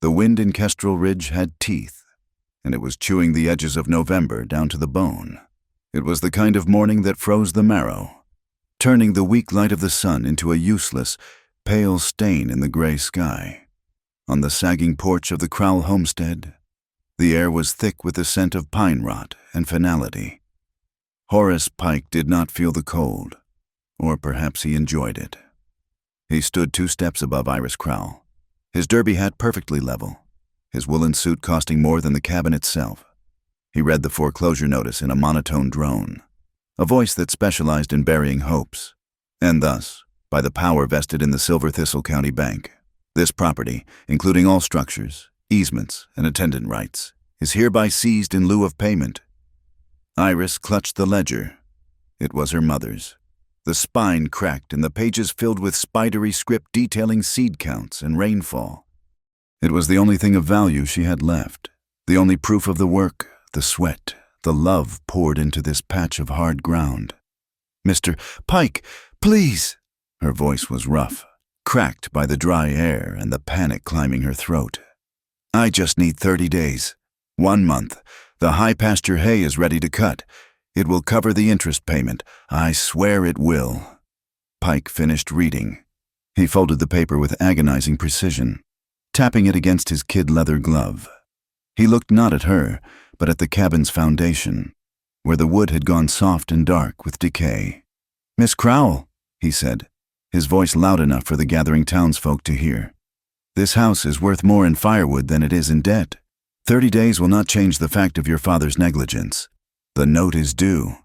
The wind in Kestrel Ridge had teeth, and it was chewing the edges of November down to the bone. It was the kind of morning that froze the marrow, turning the weak light of the sun into a useless, pale stain in the gray sky. On the sagging porch of the Crowell homestead, the air was thick with the scent of pine rot and finality. Horace Pike did not feel the cold, or perhaps he enjoyed it. He stood 2 steps above Iris Crowell, his derby hat perfectly level, his woolen suit costing more than the cabin itself. He read the foreclosure notice in a monotone drone, a voice that specialized in burying hopes. And thus, by the power vested in the Silver Thistle County Bank, this property, including all structures, easements, and attendant rights, is hereby seized in lieu of payment. Iris clutched the ledger. It was her mother's. The spine cracked and the pages filled with spidery script detailing seed counts and rainfall. It was the only thing of value she had left, the only proof of the work, the sweat, the love poured into this patch of hard ground. "Mr. Pike, please!" Her voice was rough, cracked by the dry air and the panic climbing her throat. "I just need 30 days. 1 month. The high pasture hay is ready to cut. It will cover the interest payment. I swear it will." Pike finished reading. He folded the paper with agonizing precision, tapping it against his kid leather glove. He looked not at her, but at the cabin's foundation, where the wood had gone soft and dark with decay. "Miss Crowell," he said, his voice loud enough for the gathering townsfolk to hear. "This house is worth more in firewood than it is in debt. 30 days will not change the fact of your father's negligence. The note is due."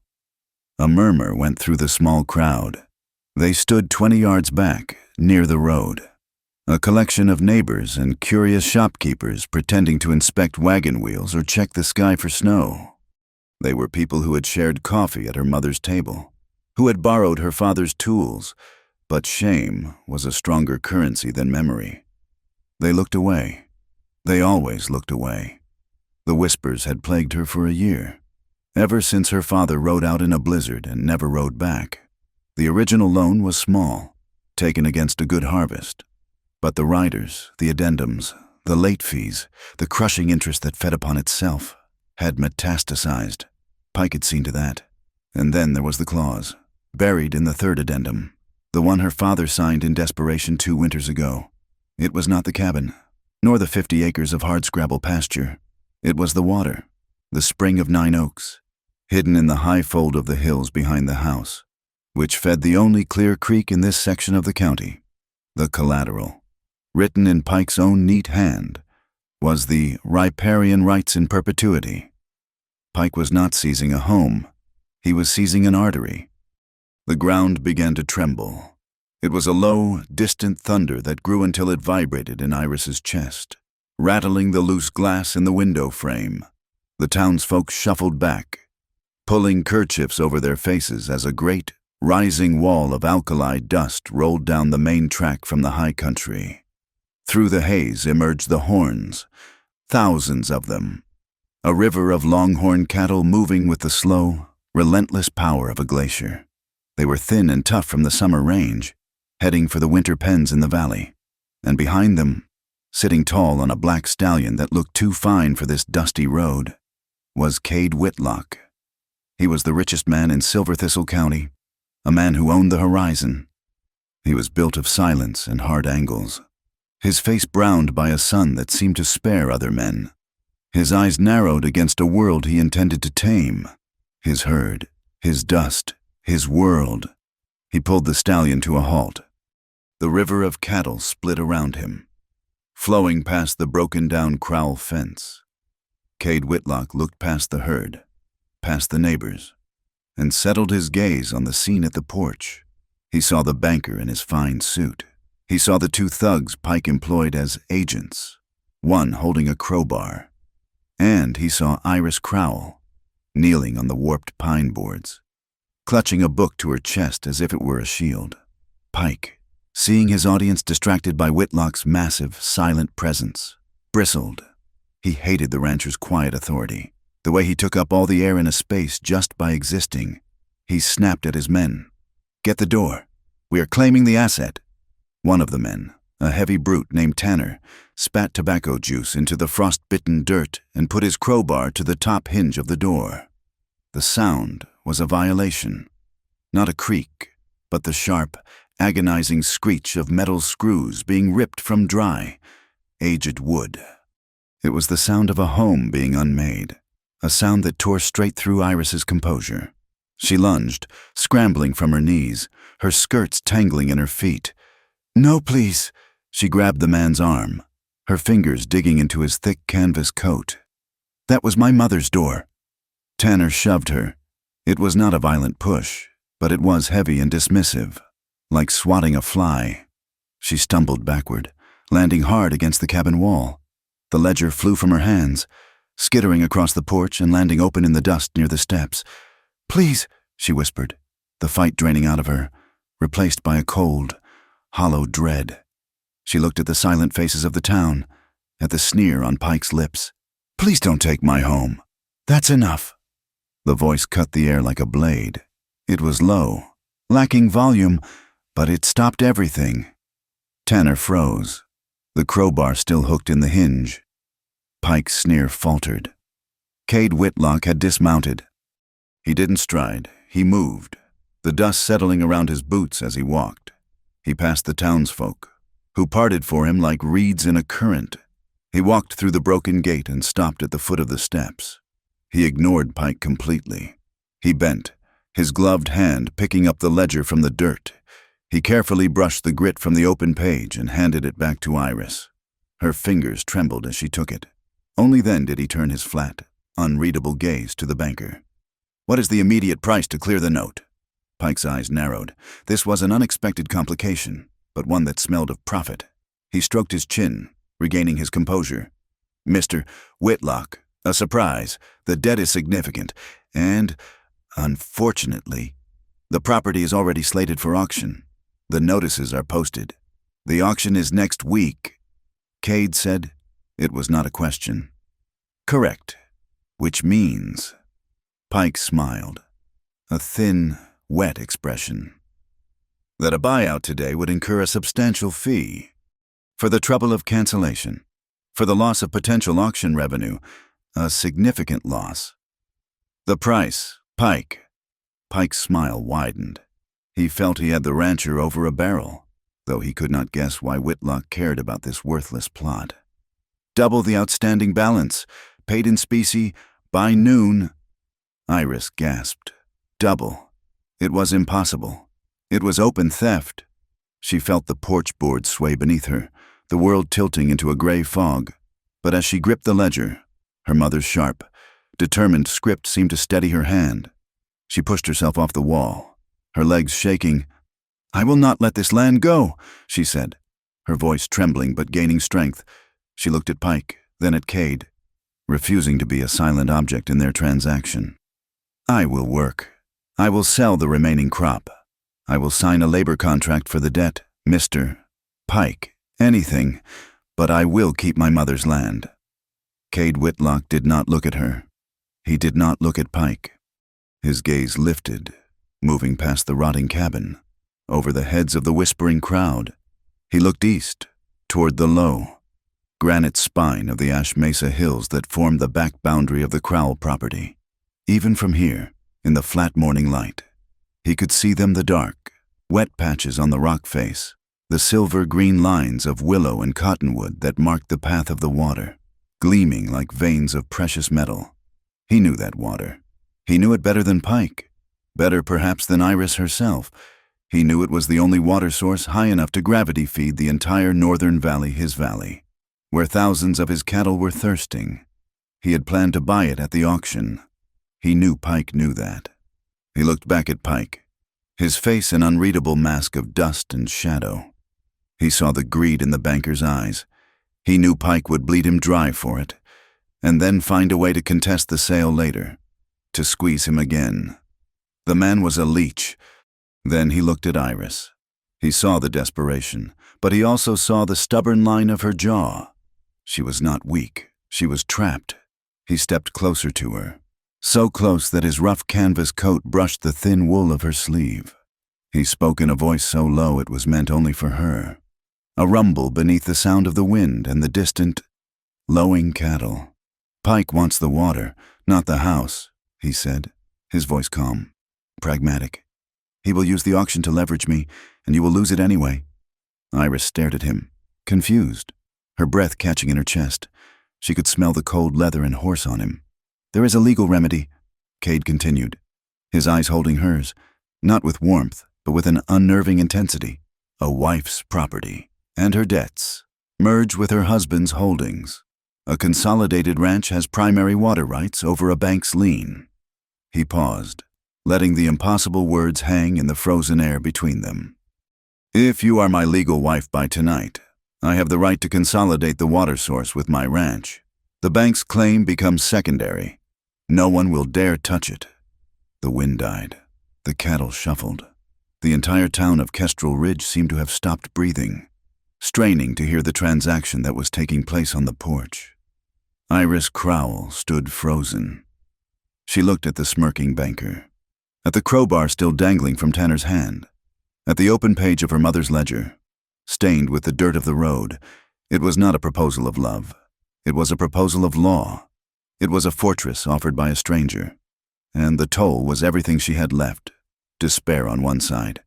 A murmur went through the small crowd. They stood 20 yards back, near the road. A collection of neighbors and curious shopkeepers pretending to inspect wagon wheels or check the sky for snow. They were people who had shared coffee at her mother's table, who had borrowed her father's tools, but shame was a stronger currency than memory. They looked away. They always looked away. The whispers had plagued her for a year, ever since her father rode out in a blizzard and never rode back. The original loan was small, taken against a good harvest. But the riders, the addendums, the late fees, the crushing interest that fed upon itself, had metastasized. Pike had seen to that. And then there was the clause, buried in the 3rd addendum, the one her father signed in desperation 2 winters ago. It was not the cabin, nor the 50 acres of hardscrabble pasture. It was the water, the spring of 9 Oaks, hidden in the high fold of the hills behind the house, which fed the only clear creek in this section of the county. The collateral, written in Pike's own neat hand, was the riparian rights in perpetuity. Pike was not seizing a home. He was seizing an artery. The ground began to tremble. It was a low, distant thunder that grew until it vibrated in Iris's chest, rattling the loose glass in the window frame. The townsfolk shuffled back, pulling kerchiefs over their faces as a great, rising wall of alkali dust rolled down the main track from the high country. Through the haze emerged the horns, thousands of them, a river of longhorn cattle moving with the slow, relentless power of a glacier. They were thin and tough from the summer range, heading for the winter pens in the valley, and behind them, sitting tall on a black stallion that looked too fine for this dusty road, was Cade Whitlock. He was the richest man in Silver Thistle County, a man who owned the horizon. He was built of silence and hard angles, his face browned by a sun that seemed to spare other men, his eyes narrowed against a world he intended to tame, his herd, his dust, his world. He pulled the stallion to a halt. The river of cattle split around him, flowing past the broken-down Crowell fence. Cade Whitlock looked past the herd, past the neighbors, and settled his gaze on the scene at the porch. He saw the banker in his fine suit. He saw the 2 thugs Pike employed as agents, one holding a crowbar. And he saw Iris Crowell, kneeling on the warped pine boards, clutching a book to her chest as if it were a shield. Pike, seeing his audience distracted by Whitlock's massive, silent presence, bristled. He hated the rancher's quiet authority, the way he took up all the air in a space just by existing. He snapped at his men. "Get the door. We are claiming the asset." One of the men, A heavy brute named Tanner spat tobacco juice into the frost-bitten dirt and put his crowbar to the top hinge of the door. The sound was a violation. Not a creak, but the sharp, agonizing screech of metal screws being ripped from dry, aged wood. It was the sound of a home being unmade, a sound that tore straight through Iris's composure. She lunged, scrambling from her knees, her skirts tangling in her feet. "No, please." She grabbed the man's arm, her fingers digging into his thick canvas coat. "That was my mother's door." Tanner shoved her. It was not a violent push, but it was heavy and dismissive, like swatting a fly. She stumbled backward, landing hard against the cabin wall. The ledger flew from her hands, skittering across the porch and landing open in the dust near the steps. "Please," she whispered, the fight draining out of her, replaced by a cold, hollow dread. She looked at the silent faces of the town, at the sneer on Pike's lips. "Please don't take my home. That's enough." The voice cut the air like a blade. It was low, lacking volume, but it stopped everything. Tanner froze, the crowbar still hooked in the hinge. Pike's sneer faltered. Cade Whitlock had dismounted. He didn't stride, he moved, the dust settling around his boots as he walked. He passed the townsfolk, who parted for him like reeds in a current. He walked through the broken gate and stopped at the foot of the steps. He ignored Pike completely. He bent, his gloved hand picking up the ledger from the dirt. He carefully brushed the grit from the open page and handed it back to Iris. Her fingers trembled as she took it. Only then did he turn his flat, unreadable gaze to the banker. "What is the immediate price to clear the note?" Pike's eyes narrowed. This was an unexpected complication, but one that smelled of profit. He stroked his chin, regaining his composure. "Mr. Whitlock, a surprise. The debt is significant, and, unfortunately, the property is already slated for auction. The notices are posted. The auction is next week." Cade said. It was not a question. "Correct. Which means—" Pike smiled, a thin, wet expression. "That a buyout today would incur a substantial fee. For the trouble of cancellation. For the loss of potential auction revenue, a significant loss. The price, Pike." Pike's smile widened. He felt he had the rancher over a barrel, though he could not guess why Whitlock cared about this worthless plot. "Double the outstanding balance, paid in specie, by noon." Iris gasped. Double. It was impossible. It was open theft. She felt the porch board sway beneath her, the world tilting into a gray fog. But as she gripped the ledger, her mother's sharp, determined script seemed to steady her hand. She pushed herself off the wall, her legs shaking. "I will not let this land go," she said, her voice trembling but gaining strength. She looked at Pike, then at Cade, refusing to be a silent object in their transaction. "I will work. I will sell the remaining crop. I will sign a labor contract for the debt, Mr. Pike. Anything, but I will keep my mother's land." Cade Whitlock did not look at her. He did not look at Pike. His gaze lifted, moving past the rotting cabin, over the heads of the whispering crowd. He looked east, toward the low, granite spine of the Ash Mesa Hills that formed the back boundary of the Crowell property. Even from here, in the flat morning light, he could see them, the dark, wet patches on the rock face, the silver-green lines of willow and cottonwood that marked the path of the water, gleaming like veins of precious metal. He knew that water. He knew it better than Pike, better perhaps than Iris herself. He knew it was the only water source high enough to gravity feed the entire northern valley, his valley, where thousands of his cattle were thirsting. He had planned to buy it at the auction. He knew Pike knew that. He looked back at Pike, his face an unreadable mask of dust and shadow. He saw the greed in the banker's eyes. He knew Pike would bleed him dry for it, and then find a way to contest the sale later, to squeeze him again. The man was a leech. Then he looked at Iris. He saw the desperation, but he also saw the stubborn line of her jaw. She was not weak. She was trapped. He stepped closer to her, so close that his rough canvas coat brushed the thin wool of her sleeve. He spoke in a voice so low it was meant only for her. a rumble beneath the sound of the wind and the distant, lowing cattle. "Pike wants the water, not the house," he said, his voice calm, pragmatic. "He will use the auction to leverage me, and you will lose it anyway." Iris stared at him, confused, her breath catching in her chest. She could smell the cold leather and horse on him. "There is a legal remedy," Cade continued, his eyes holding hers, not with warmth, but with an unnerving intensity. "A wife's property, and her debts, merge with her husband's holdings. A consolidated ranch has primary water rights over a bank's lien." He paused, letting the impossible words hang in the frozen air between them. "If you are my legal wife by tonight, I have the right to consolidate the water source with my ranch. The bank's claim becomes secondary. No one will dare touch it." The wind died. The cattle shuffled. The entire town of Kestrel Ridge seemed to have stopped breathing, straining to hear the transaction that was taking place on the porch. Iris Crowell stood frozen. She looked at the smirking banker, at the crowbar still dangling from Tanner's hand, at the open page of her mother's ledger, stained with the dirt of the road. It was not a proposal of love. It was a proposal of law. It was a fortress offered by a stranger. And the toll was everything she had left: despair on one side,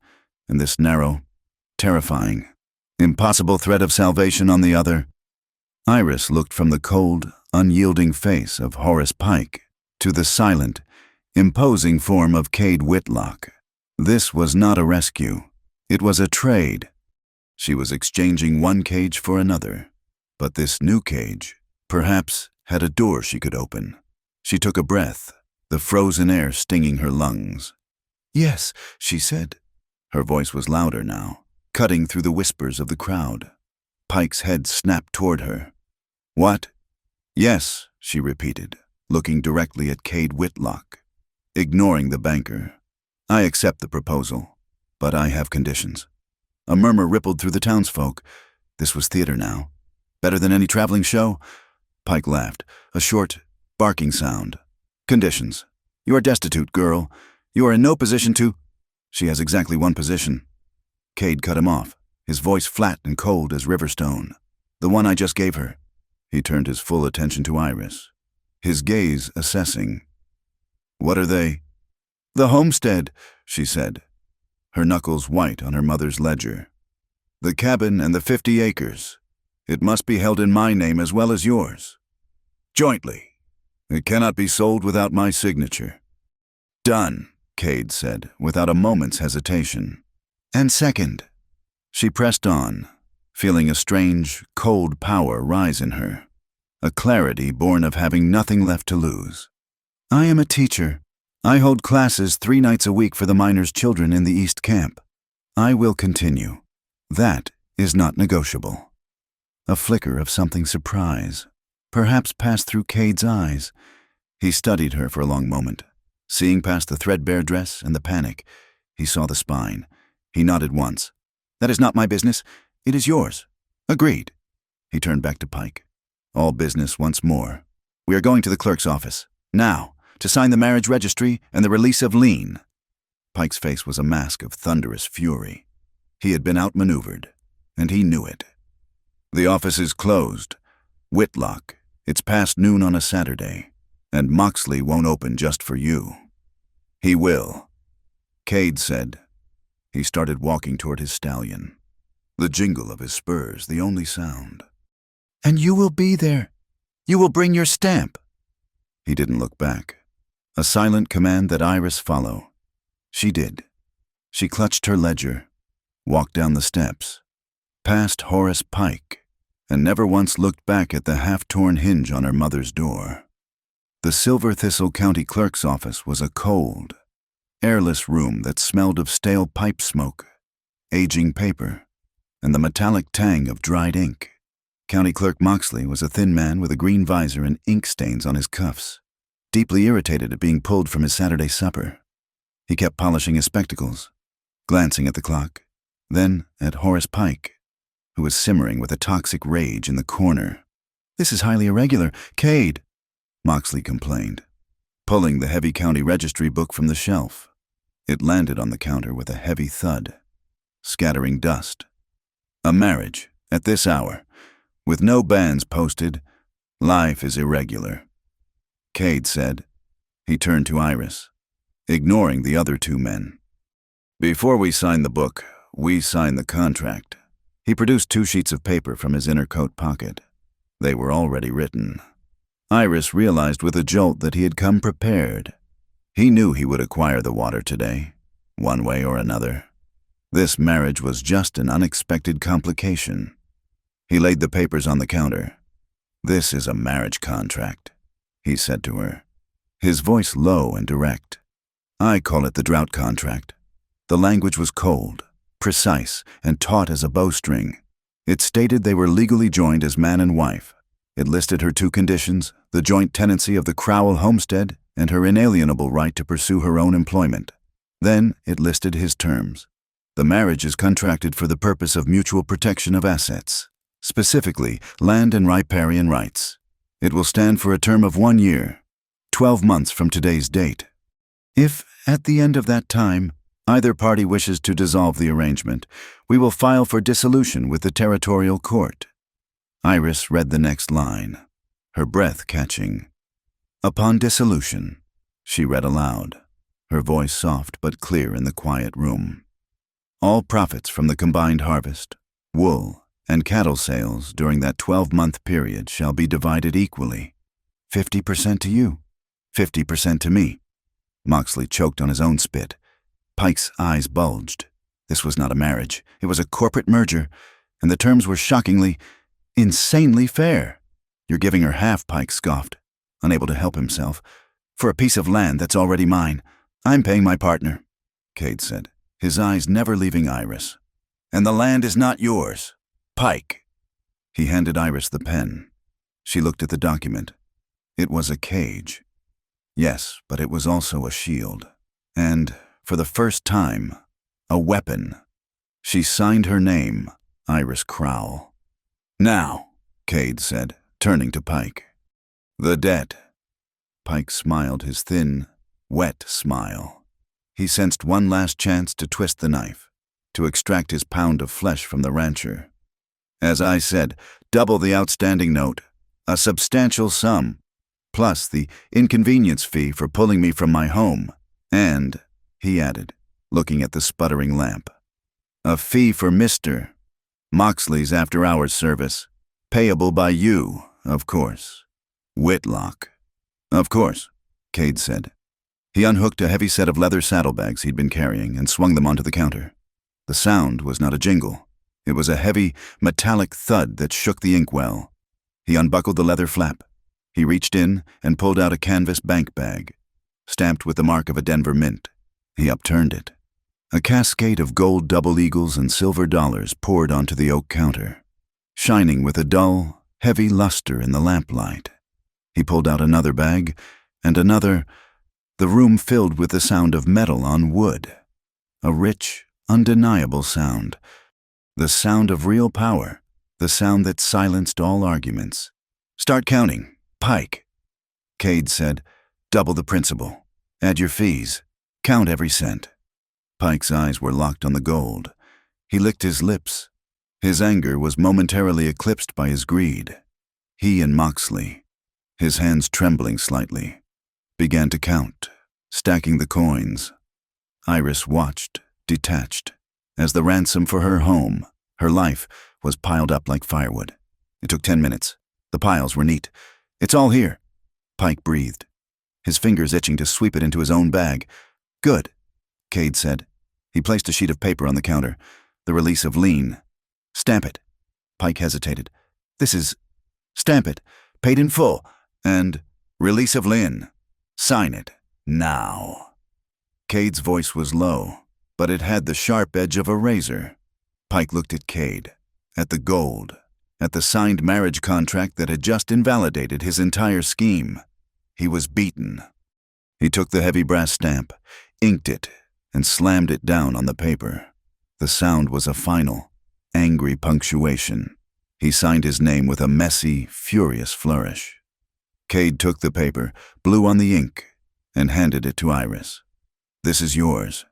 and this narrow, terrifying, impossible thread of salvation on the other. Iris looked from the cold, unyielding face of Horace Pike to the silent, imposing form of Cade Whitlock. This was not a rescue. It was a trade. She was exchanging one cage for another. But this new cage, perhaps, had a door she could open. She took a breath, the frozen air stinging her lungs. "Yes," she said. Her voice was louder now, cutting through the whispers of the crowd. Pike's head snapped toward her. "What?" "Yes," she repeated, looking directly at Cade Whitlock, ignoring the banker. "I accept the proposal, but I have conditions." A murmur rippled through the townsfolk. This was theater now. "Better than any traveling show?" Pike laughed, a short, barking sound. "Conditions. You are destitute, girl. You are in no position to—" "She has exactly one position." Cade cut him off, his voice flat and cold as riverstone. "The one I just gave her." He turned his full attention to Iris, his gaze assessing. "What are they?" "The homestead," she said, her knuckles white on her mother's ledger. "The cabin and the 50 acres. It must be held in my name as well as yours. Jointly. It cannot be sold without my signature." "Done," Cade said, without a moment's hesitation. "And second." She pressed on, feeling a strange, cold power rise in her, a clarity born of having nothing left to lose. "I am a teacher. I hold classes 3 nights a week for the miners' children in the East Camp. I will continue. That is not negotiable." A flicker of something surprise, perhaps, passed through Cade's eyes. He studied her for a long moment. Seeing past the threadbare dress and the panic, he saw the spine. He nodded once. "That is not my business. It is yours." "Agreed." He turned back to Pike. "All business once more. We are going to the clerk's office, now, to sign the marriage registry and the release of lien." Pike's face was a mask of thunderous fury. He had been outmaneuvered, and he knew it. "The office is closed. Whitlock, it's past noon on a Saturday, and Moxley won't open just for you." "He will," Cade said. He started walking toward his stallion, the jingle of his spurs the only sound. "And you will be there. You will bring your stamp." He didn't look back. A silent command that Iris follow. She did. She clutched her ledger, walked down the steps, past Horace Pike, and never once looked back at the half-torn hinge on her mother's door. The Silver Thistle County Clerk's office was a cold, airless room that smelled of stale pipe smoke, aging paper, and the metallic tang of dried ink. County Clerk Moxley was a thin man with a green visor and ink stains on his cuffs, deeply irritated at being pulled from his Saturday supper. He kept polishing his spectacles, glancing at the clock, then at Horace Pike, who was simmering with a toxic rage in the corner. "This is highly irregular, Cade," Moxley complained, pulling the heavy county registry book from the shelf. It landed on the counter with a heavy thud, scattering dust. "A marriage, At this hour, with no bands posted, life is irregular. Cade said. He turned to Iris, ignoring the other two men. Before we sign the book, we sign the contract. He produced 2 sheets of paper from his inner coat pocket. They were already written. Iris realized with a jolt that he had come prepared. He knew he would acquire the water today, one way or another. This marriage was just an unexpected complication. He laid the papers on the counter. "This is a marriage contract," he said to her, his voice low and direct. "I call it the drought contract." The language was cold, precise, and taut as a bowstring. It stated they were legally joined as man and wife. It listed her 2 conditions, the joint tenancy of the Crowell homestead and her inalienable right to pursue her own employment. Then it listed his terms. The marriage is contracted for the purpose of mutual protection of assets, specifically land and riparian rights. It will stand for a term of 1 year, 12 months from today's date. If, at the end of that time, either party wishes to dissolve the arrangement, we will file for dissolution with the territorial court. Iris read the next line, her breath catching. "Upon dissolution," she read aloud, her voice soft but clear in the quiet room. "All profits from the combined harvest, wool, and cattle sales during that 12-month period shall be divided equally. 50% to you, 50% to me." Moxley choked on his own spit. Pike's eyes bulged. This was not a marriage. It was a corporate merger, and the terms were shockingly, insanely fair. "You're giving her half," Pike scoffed, unable to help himself. "For a piece of land that's already mine. I'm paying my partner," Cade said, his eyes never leaving Iris. "And the land is not yours. Pike." He handed Iris the pen. She looked at the document. It was a cage. Yes, but it was also a shield. And, for the first time, a weapon. She signed her name, Iris Crowell. "Now," Cade said, turning to Pike. "The debt." Pike smiled his thin, wet smile. He sensed one last chance to twist the knife, to extract his pound of flesh from the rancher. "As I said, double the outstanding note, a substantial sum, plus the inconvenience fee for pulling me from my home, and," he added, looking at the sputtering lamp, "a fee for Mr. Moxley's after-hours service, payable by you, of course. Whitlock." "Of course," Cade said. He unhooked a heavy set of leather saddlebags he'd been carrying and swung them onto the counter. The sound was not a jingle. It was a heavy, metallic thud that shook the inkwell. He unbuckled the leather flap. He reached in and pulled out a canvas bank bag, stamped with the mark of a Denver mint. He upturned it. A cascade of gold double eagles and silver dollars poured onto the oak counter, shining with a dull, heavy luster in the lamplight. He pulled out another bag, and another. The room filled with the sound of metal on wood. A rich, undeniable sound. The sound of real power, the sound that silenced all arguments. "Start counting, Pike," Cade said. "Double the principal. Add your fees. Count every cent." Pike's eyes were locked on the gold. He licked his lips. His anger was momentarily eclipsed by his greed. He and Moxley, his hands trembling slightly, began to count, stacking the coins. Iris watched, detached, as the ransom for her home, her life, was piled up like firewood. It took 10 minutes. The piles were neat. "It's all here," Pike breathed, his fingers itching to sweep it into his own bag. "Good," Cade said. He placed a sheet of paper on the counter, the release of lien. "Stamp it." Pike hesitated. "This is—" "Stamp it. Paid in full. And release of lien. Sign it. Now." Cade's voice was low, but it had the sharp edge of a razor. Pike looked at Cade, at the gold, at the signed marriage contract that had just invalidated his entire scheme. He was beaten. He took the heavy brass stamp, inked it, and slammed it down on the paper. The sound was a final, angry punctuation. He signed his name with a messy, furious flourish. Cade took the paper, blew on the ink, and handed it to Iris. "This is yours.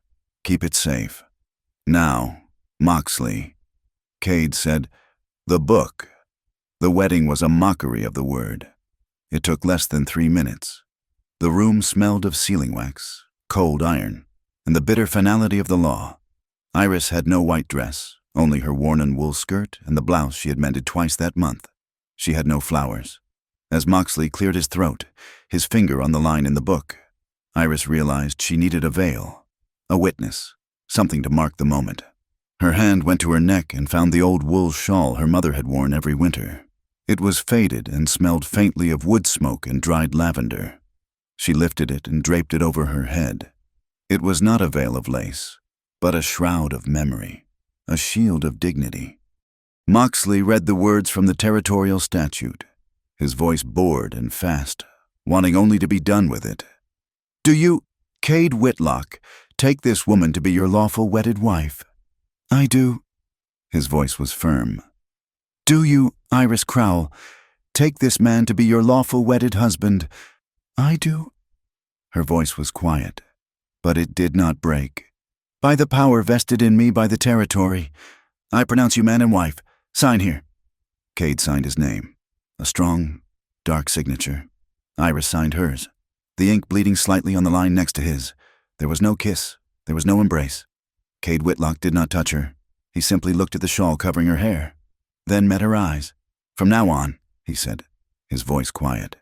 Keep it safe. Now, Moxley," Cade said, The book. The wedding was a mockery of the word. It took less than 3 minutes. The room smelled of sealing wax, cold iron, and the bitter finality of the law. Iris had no white dress, only her worn-on wool skirt and the blouse she had mended twice that month. She had no flowers. As Moxley cleared his throat, his finger on the line in the book, Iris realized she needed a veil, a witness, something to mark the moment. Her hand went to her neck and found the old wool shawl her mother had worn every winter. It was faded and smelled faintly of wood smoke and dried lavender. She lifted it and draped it over her head. It was not a veil of lace, but a shroud of memory, a shield of dignity. Moxley read the words from the territorial statute, his voice bored and fast, wanting only to be done with it. "Do you, Cade Whitlock, take this woman to be your lawful wedded wife?" "I do." His voice was firm. "Do you, Iris Crowell, take this man to be your lawful wedded husband?" "I do." Her voice was quiet, but it did not break. "By the power vested in me by the territory, I pronounce you man and wife. Sign here." Cade signed his name, a strong, dark signature. Iris signed hers, the ink bleeding slightly on the line next to his. There was no kiss, there was no embrace. Cade Whitlock did not touch her. He simply looked at the shawl covering her hair, then met her eyes. "From now on," he said, his voice quiet,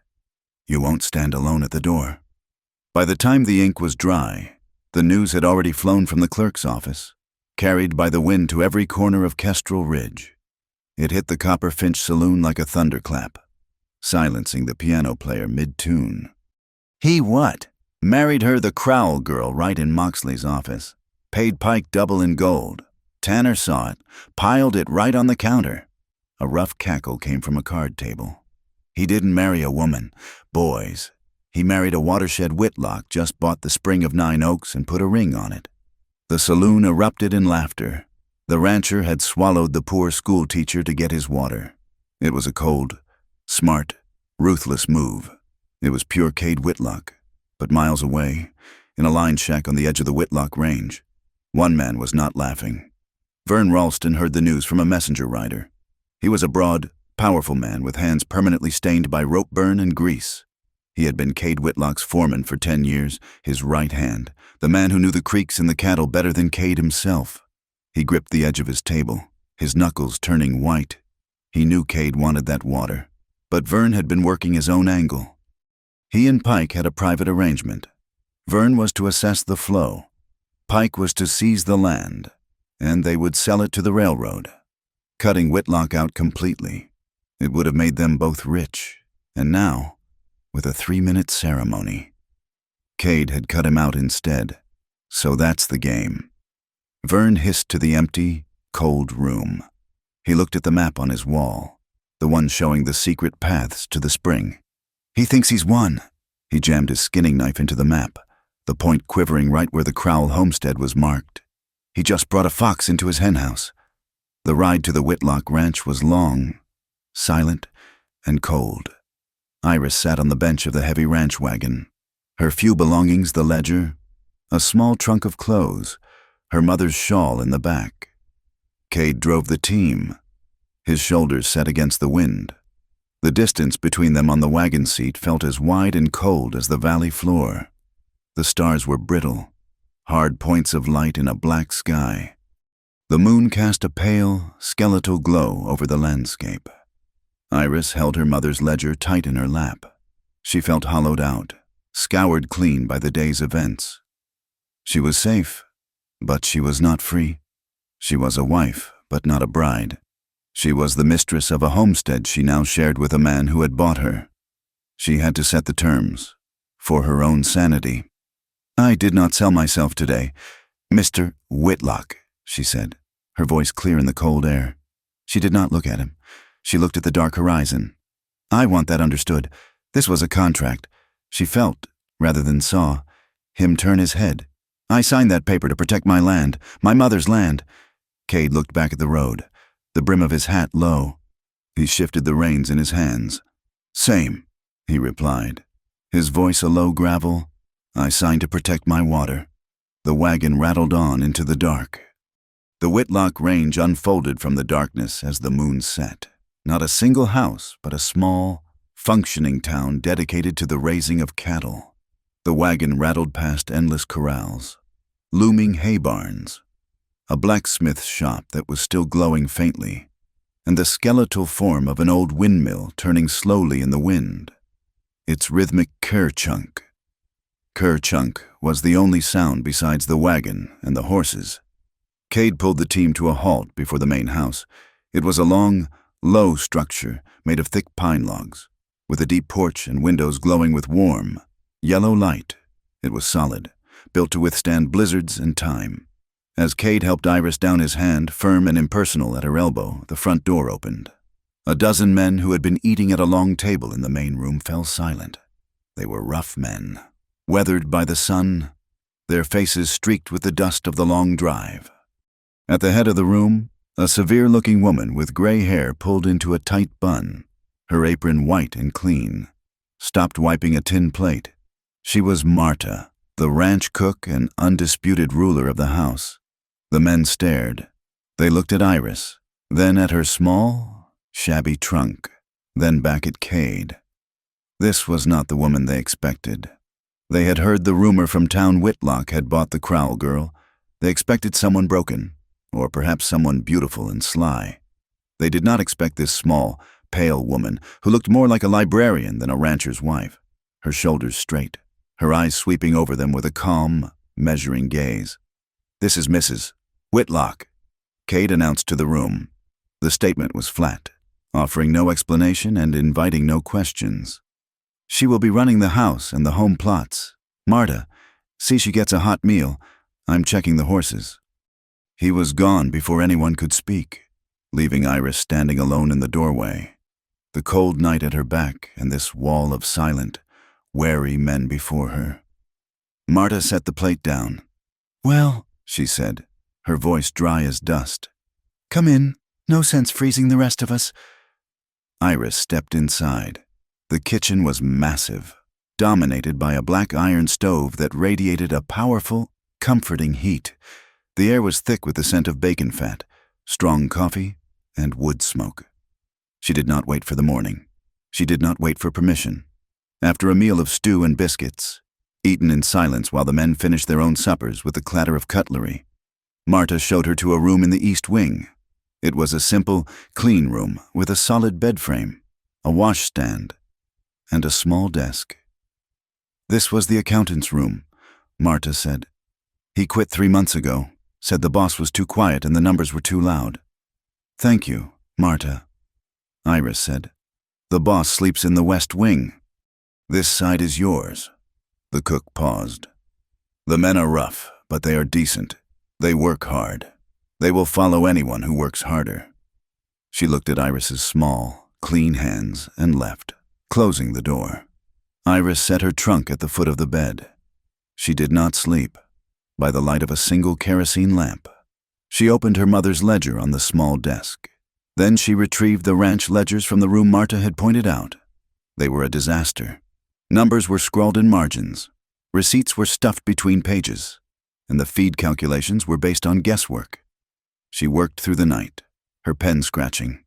"you won't stand alone at the door." By the time the ink was dry, the news had already flown from the clerk's office, carried by the wind to every corner of Kestrel Ridge. It hit the Copper Finch Saloon like a thunderclap, silencing the piano player mid-tune. He what? Married her, the Crowell girl, right in Moxley's office. Paid Pike double in gold. Tanner saw it, piled it right on the counter. A rough cackle came from a card table. He didn't marry a woman. Boys. He married a Watershed Whitlock, just bought the Spring of 9 Oaks and put a ring on it. The saloon erupted in laughter. The rancher had swallowed the poor school teacher to get his water. It was a cold, smart, ruthless move. It was pure Cade Whitlock, but miles away, in a line shack on the edge of the Whitlock Range, one man was not laughing. Vern Ralston heard the news from a messenger rider. He was a broad, powerful man with hands permanently stained by rope burn and grease. He had been Cade Whitlock's foreman for 10 years, his right hand, the man who knew the creeks and the cattle better than Cade himself. He gripped the edge of his table, his knuckles turning white. He knew Cade wanted that water, but Vern had been working his own angle. He and Pike had a private arrangement. Vern was to assess the flow. Pike was to seize the land, and they would sell it to the railroad, cutting Whitlock out completely. It would have made them both rich, and now, with a 3-minute ceremony. Cade had cut him out instead, so that's the game. Vern hissed to the empty, cold room. He looked at the map on his wall, the one showing the secret paths to the spring. He thinks he's won. He jammed his skinning knife into the map, the point quivering right where the Crowell homestead was marked. He just brought a fox into his henhouse. The ride to the Whitlock Ranch was long, silent, and cold. Iris sat on the bench of the heavy ranch wagon, her few belongings the ledger, a small trunk of clothes, her mother's shawl in the back. Cade drove the team, his shoulders set against the wind. The distance between them on the wagon seat felt as wide and cold as the valley floor. The stars were brittle, hard points of light in a black sky. The moon cast a pale, skeletal glow over the landscape. Iris held her mother's ledger tight in her lap. She felt hollowed out, scoured clean by the day's events. She was safe, but she was not free. She was a wife, but not a bride. She was the mistress of a homestead she now shared with a man who had bought her. She had to set the terms, for her own sanity. "I did not sell myself today, Mr. Whitlock," she said, her voice clear in the cold air. She did not look at him. She looked at the dark horizon. "I want that understood. This was a contract." She felt, rather than saw, him turn his head. "I signed that paper to protect my land, my mother's land." Cade looked back at the road, the brim of his hat low. He shifted the reins in his hands. "Same," he replied, his voice a low gravel. "I signed to protect my water." The wagon rattled on into the dark. The Whitlock Range unfolded from the darkness as the moon set. Not a single house, but a small, functioning town dedicated to the raising of cattle. The wagon rattled past endless corrals, looming hay barns, a blacksmith's shop that was still glowing faintly, and the skeletal form of an old windmill turning slowly in the wind, its rhythmic ker-chunk. Ker-chunk was the only sound besides the wagon and the horses. Cade pulled the team to a halt before the main house. It was a long, low structure made of thick pine logs, with a deep porch and windows glowing with warm, yellow light. It was solid, built to withstand blizzards and time. As Cade helped Iris down his hand, firm and impersonal at her elbow, the front door opened. A dozen men who had been eating at a long table in the main room fell silent. They were rough men, weathered by the sun, their faces streaked with the dust of the long drive. At the head of the room, a severe-looking woman with gray hair pulled into a tight bun, her apron white and clean, stopped wiping a tin plate. She was Marta, the ranch cook and undisputed ruler of the house. The men stared. They looked at Iris, then at her small, shabby trunk, then back at Cade. This was not the woman they expected. They had heard the rumor from town Whitlock had bought the Crowell girl. They expected someone broken, or perhaps someone beautiful and sly. They did not expect this small, pale woman who looked more like a librarian than a rancher's wife, her shoulders straight, her eyes sweeping over them with a calm, measuring gaze. "This is Mrs. Whitlock," Cade announced to the room. The statement was flat, offering no explanation and inviting no questions. "She will be running the house and the home plots. Marta, see she gets a hot meal. I'm checking the horses." He was gone before anyone could speak, leaving Iris standing alone in the doorway, the cold night at her back and this wall of silent, wary men before her. Marta set the plate down. "Well," she said, her voice dry as dust. "Come in. No sense freezing the rest of us." Iris stepped inside. The kitchen was massive, dominated by a black iron stove that radiated a powerful, comforting heat. The air was thick with the scent of bacon fat, strong coffee, and wood smoke. She did not wait for the morning. She did not wait for permission. After a meal of stew and biscuits, eaten in silence while the men finished their own suppers with the clatter of cutlery, Marta showed her to a room in the east wing. It was a simple, clean room with a solid bed frame, a washstand, and a small desk. "This was the accountant's room," Marta said. "He quit 3 months ago, said the boss was too quiet and the numbers were too loud." "Thank you, Marta," Iris said. "The boss sleeps in the west wing. This side is yours." The cook paused. "The men are rough, but they are decent. They work hard. They will follow anyone who works harder." She looked at Iris's small, clean hands and left, closing the door. Iris set her trunk at the foot of the bed. She did not sleep, by the light of a single kerosene lamp. She opened her mother's ledger on the small desk. Then she retrieved the ranch ledgers from the room Marta had pointed out. They were a disaster. Numbers were scrawled in margins. Receipts were stuffed between pages, and the feed calculations were based on guesswork. She worked through the night, her pen scratching,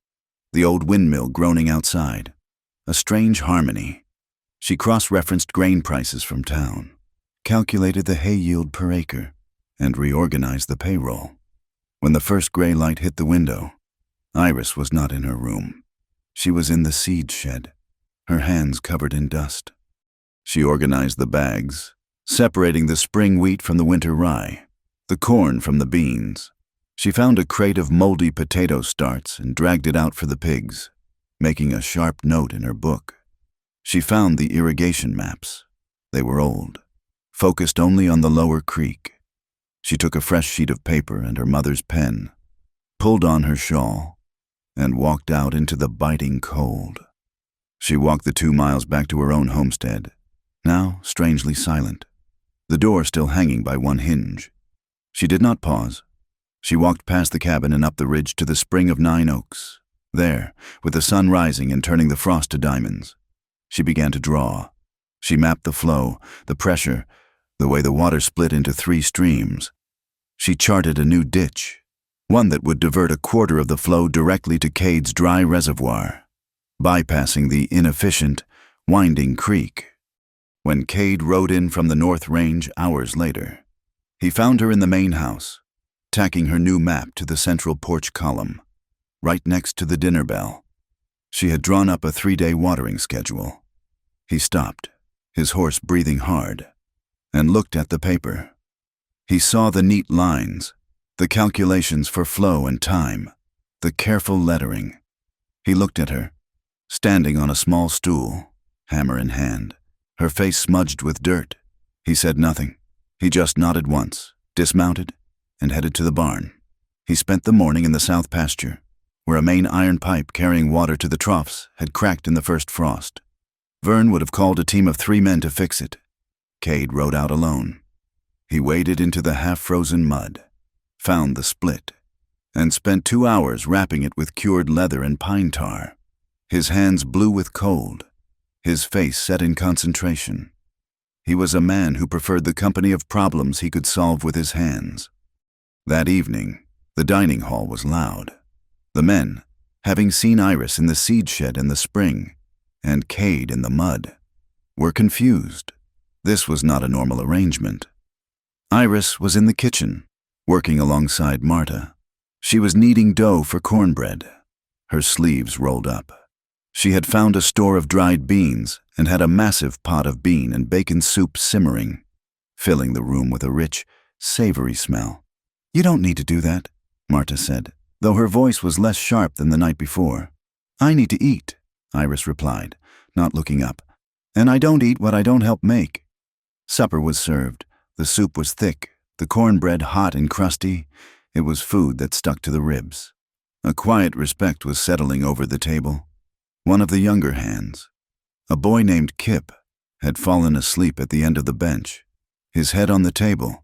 the old windmill groaning outside, a strange harmony. She cross-referenced grain prices from town, calculated the hay yield per acre, and reorganized the payroll. When the first gray light hit the window, Iris was not in her room. She was in the seed shed, her hands covered in dust. She organized the bags, separating the spring wheat from the winter rye, the corn from the beans. She found a crate of moldy potato starts and dragged it out for the pigs, making a sharp note in her book. She found the irrigation maps. They were old, focused only on the lower creek. She took a fresh sheet of paper and her mother's pen, pulled on her shawl, and walked out into the biting cold. She walked the 2 miles back to her own homestead, now strangely silent, the door still hanging by one hinge. She did not pause. She walked past the cabin and up the ridge to the spring of 9 Oaks. There, with the sun rising and turning the frost to diamonds, she began to draw. She mapped the flow, the pressure, the way the water split into 3 streams. She charted a new ditch, one that would divert a quarter of the flow directly to Cade's dry reservoir, bypassing the inefficient, winding creek. When Cade rode in from the North Range hours later, he found her in the main house, tacking her new map to the central porch column, right next to the dinner bell. She had drawn up a 3-day watering schedule. He stopped, his horse breathing hard, and looked at the paper. He saw the neat lines, the calculations for flow and time, the careful lettering. He looked at her, standing on a small stool, hammer in hand, her face smudged with dirt. He said nothing. He just nodded once, dismounted, and headed to the barn. He spent the morning in the south pasture, where a main iron pipe carrying water to the troughs had cracked in the first frost. Vern would have called a team of 3 men to fix it. Cade rode out alone. He waded into the half-frozen mud, found the split, and spent 2 hours wrapping it with cured leather and pine tar. His hands blue with cold, his face set in concentration. He was a man who preferred the company of problems he could solve with his hands. That evening, the dining hall was loud. The men, having seen Iris in the seed shed in the spring, and Cade in the mud, were confused. This was not a normal arrangement. Iris was in the kitchen, working alongside Marta. She was kneading dough for cornbread, her sleeves rolled up. She had found a store of dried beans and had a massive pot of bean and bacon soup simmering, filling the room with a rich, savory smell. "You don't need to do that," Marta said, though her voice was less sharp than the night before. "I need to eat," Iris replied, not looking up. "And I don't eat what I don't help make." Supper was served. The soup was thick, the cornbread hot and crusty. It was food that stuck to the ribs. A quiet respect was settling over the table. One of the younger hands, a boy named Kip, had fallen asleep at the end of the bench, his head on the table,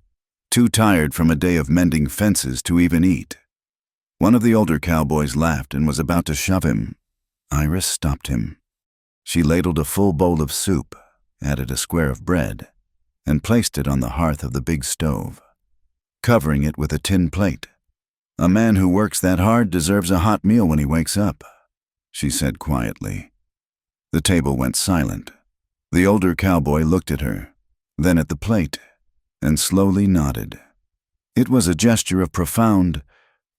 too tired from a day of mending fences to even eat. One of the older cowboys laughed and was about to shove him. Iris stopped him. She ladled a full bowl of soup, added a square of bread, and placed it on the hearth of the big stove, covering it with a tin plate. "A man who works that hard deserves a hot meal when he wakes up," she said quietly. The table went silent. The older cowboy looked at her, then at the plate, and slowly nodded. It was a gesture of profound,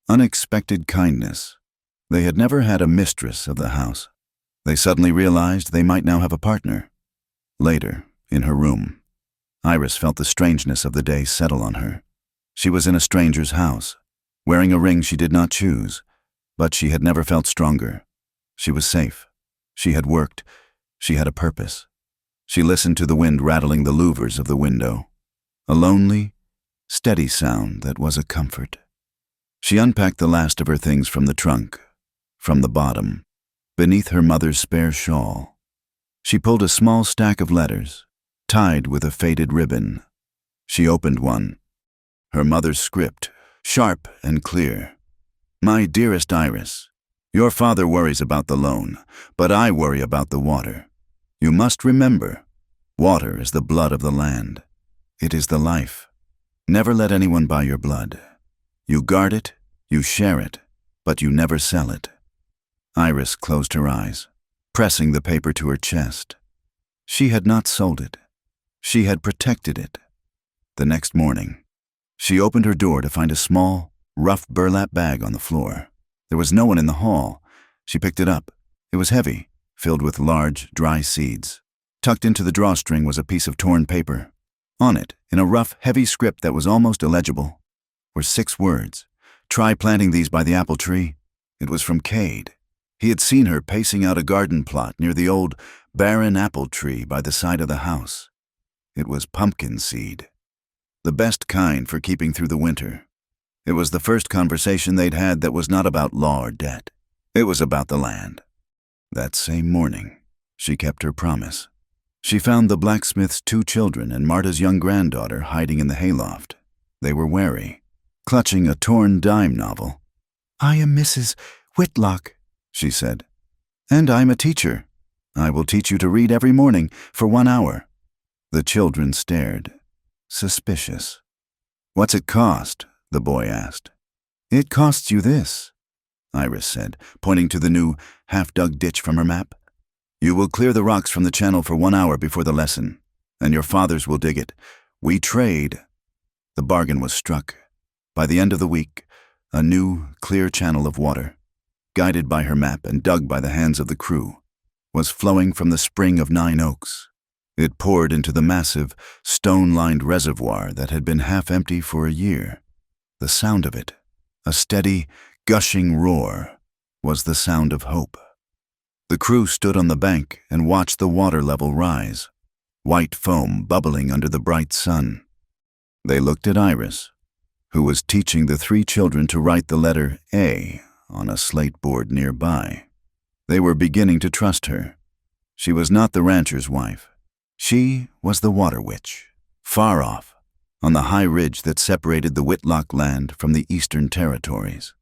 unexpected kindness. They had never had a mistress of the house. They suddenly realized they might now have a partner. Later, in her room, Iris felt the strangeness of the day settle on her. She was in a stranger's house, wearing a ring she did not choose, but she had never felt stronger. She was safe. She had worked. She had a purpose. She listened to the wind rattling the louvers of the window, a lonely, steady sound that was a comfort. She unpacked the last of her things from the trunk, from the bottom, beneath her mother's spare shawl. She pulled a small stack of letters, tied with a faded ribbon. She opened one. Her mother's script, sharp and clear. "My dearest Iris, your father worries about the loan, but I worry about the water. You must remember, water is the blood of the land. It is the life. Never let anyone buy your blood. You guard it, you share it, but you never sell it." Iris closed her eyes, pressing the paper to her chest. She had not sold it. She had protected it. The next morning, she opened her door to find a small, rough burlap bag on the floor. There was no one in the hall. She picked it up. It was heavy, filled with large, dry seeds. Tucked into the drawstring was a piece of torn paper. On it, in a rough, heavy script that was almost illegible, were 6 words. "Try planting these by the apple tree." It was from Cade. He had seen her pacing out a garden plot near the old, barren apple tree by the side of the house. It was pumpkin seed, the best kind for keeping through the winter. It was the first conversation they'd had that was not about law or debt. It was about the land. That same morning, she kept her promise. She found the blacksmith's 2 children and Marta's young granddaughter hiding in the hayloft. They were wary, clutching a torn dime novel. "I am Mrs. Whitlock," she said. "And I'm a teacher. I will teach you to read every morning for 1 hour." The children stared, suspicious. "What's it cost?" the boy asked. It costs you this, Iris said, pointing to the new, half-dug ditch from her map. You will clear the rocks from the channel for 1 hour before the lesson, and your fathers will dig it. We trade. The bargain was struck. By the end of the week, a new, clear channel of water, guided by her map and dug by the hands of the crew, was flowing from the spring of 9 Oaks. It poured into the massive, stone-lined reservoir that had been half empty for a year. The sound of it, a steady, gushing roar, was the sound of hope. The crew stood on the bank and watched the water level rise, white foam bubbling under the bright sun. They looked at Iris, who was teaching the 3 children to write the letter A on a slate board nearby. They were beginning to trust her. She was not the rancher's wife. She was the water witch, far off, on the high ridge that separated the Whitlock land from the Eastern Territories.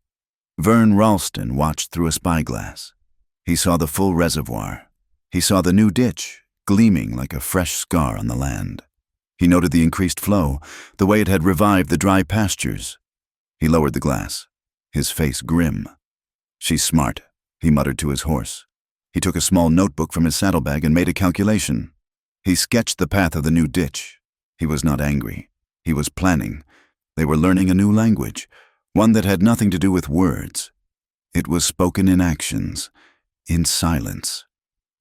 Vern Ralston watched through a spyglass. He saw the full reservoir. He saw the new ditch, gleaming like a fresh scar on the land. He noted the increased flow, the way it had revived the dry pastures. He lowered the glass, his face grim. She's smart, he muttered to his horse. He took a small notebook from his saddlebag and made a calculation. He sketched the path of the new ditch. He was not angry. He was planning. They were learning a new language, one that had nothing to do with words. It was spoken in actions, in silence,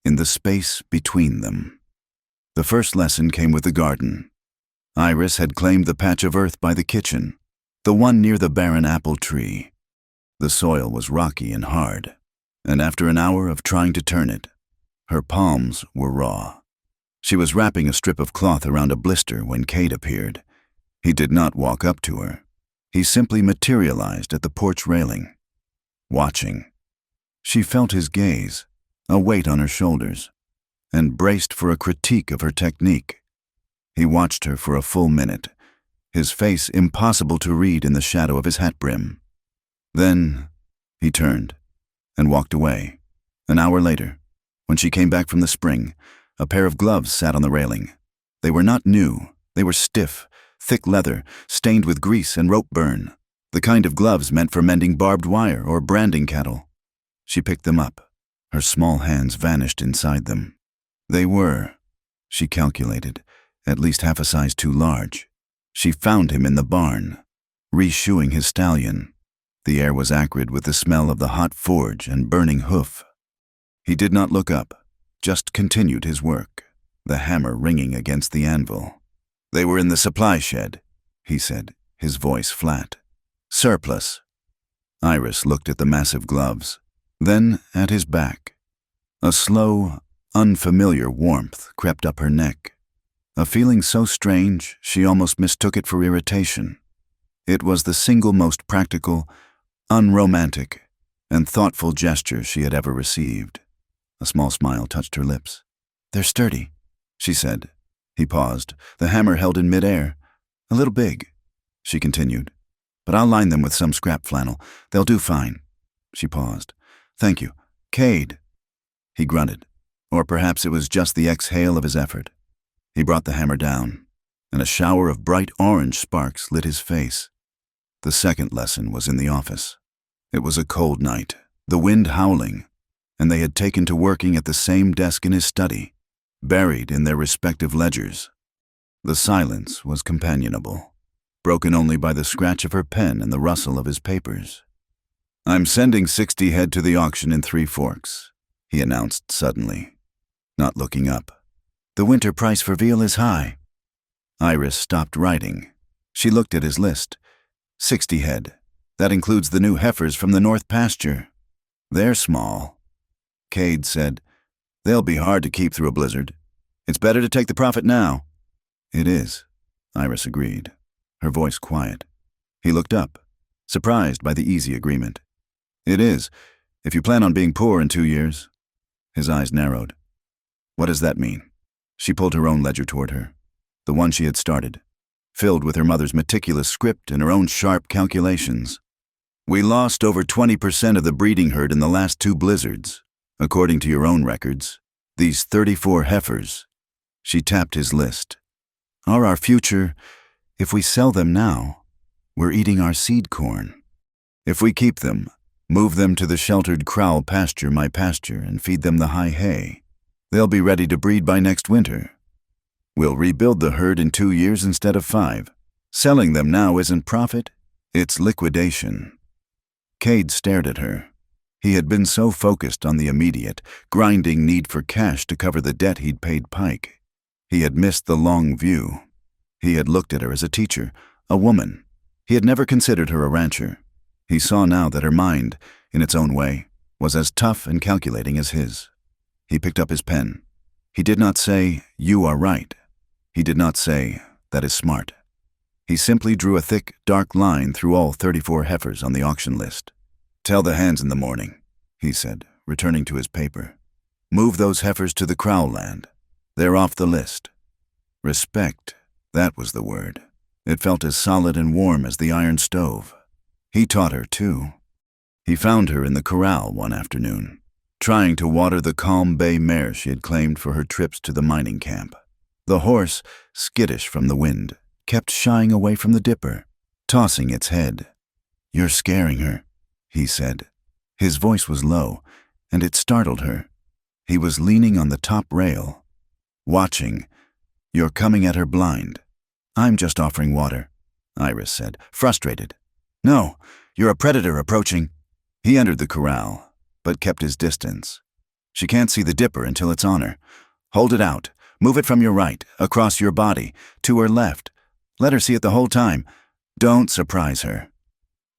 in the space between them. The first lesson came with the garden. Iris had claimed the patch of earth by the kitchen, the one near the barren apple tree. The soil was rocky and hard, and after an hour of trying to turn it, her palms were raw. She was wrapping a strip of cloth around a blister when Cade appeared. He did not walk up to her. He simply materialized at the porch railing, watching. She felt his gaze, a weight on her shoulders, and braced for a critique of her technique. He watched her for a full minute, his face impossible to read in the shadow of his hat brim. Then he turned and walked away. An hour later, when she came back from the spring, a pair of gloves sat on the railing. They were not new. They were stiff, thick leather, stained with grease and rope burn, the kind of gloves meant for mending barbed wire or branding cattle. She picked them up. Her small hands vanished inside them. They were, she calculated, at least half a size too large. She found him in the barn, reshoeing his stallion. The air was acrid with the smell of the hot forge and burning hoof. He did not look up, just continued his work, the hammer ringing against the anvil. They were in the supply shed, he said, his voice flat. Surplus. Iris looked at the massive gloves, then at his back. A slow, unfamiliar warmth crept up her neck, a feeling so strange she almost mistook it for irritation. It was the single most practical, unromantic, and thoughtful gesture she had ever received. A small smile touched her lips. They're sturdy, she said. He paused, the hammer held in midair. A little big, she continued. But I'll line them with some scrap flannel. They'll do fine. She paused. Thank you. Cade. He grunted. Or perhaps it was just the exhale of his effort. He brought the hammer down, and a shower of bright orange sparks lit his face. The second lesson was in the office. It was a cold night, the wind howling, and they had taken to working at the same desk in his study, buried in their respective ledgers. The silence was companionable, broken only by the scratch of her pen and the rustle of his papers. I'm sending 60 head to the auction in Three Forks, he announced suddenly, not looking up. The winter price for veal is high. Iris stopped writing. She looked at his list. 60 head. That includes the new heifers from the north pasture. They're small. Cade said, They'll be hard to keep through a blizzard. It's better to take the profit now. It is, Iris agreed, her voice quiet. He looked up, surprised by the easy agreement. It is, if you plan on being poor in 2 years. His eyes narrowed. What does that mean? She pulled her own ledger toward her, the one she had started, filled with her mother's meticulous script and her own sharp calculations. We lost over 20% of the breeding herd in the last 2 blizzards, according to your own records. These 34 heifers. She tapped his list. Are our future, if we sell them now, we're eating our seed corn. If we keep them, move them to the sheltered kraal pasture, my pasture, and feed them the high hay, they'll be ready to breed by next winter. We'll rebuild the herd in 2 years instead of 5. Selling them now isn't profit, it's liquidation." Cade stared at her. He had been so focused on the immediate, grinding need for cash to cover the debt he'd paid Pike. He had missed the long view. He had looked at her as a teacher, a woman. He had never considered her a rancher. He saw now that her mind, in its own way, was as tough and calculating as his. He picked up his pen. He did not say, "You are right." He did not say, "That is smart." He simply drew a thick, dark line through all 34 heifers on the auction list. "Tell the hands in the morning," he said, returning to his paper. "Move those heifers to the kraal land. They're off the list." Respect, that was the word. It felt as solid and warm as the iron stove. He taught her, too. He found her in the corral one afternoon, trying to water the calm bay mare she had claimed for her trips to the mining camp. The horse, skittish from the wind, kept shying away from the dipper, tossing its head. "You're scaring her," he said. His voice was low, and it startled her. He was leaning on the top rail, watching. "You're coming at her blind." "I'm just offering water," Iris said, frustrated. "No, you're a predator approaching." He entered the corral, but kept his distance. "She can't see the dipper until it's on her. Hold it out. Move it from your right, across your body, to her left. Let her see it the whole time. Don't surprise her."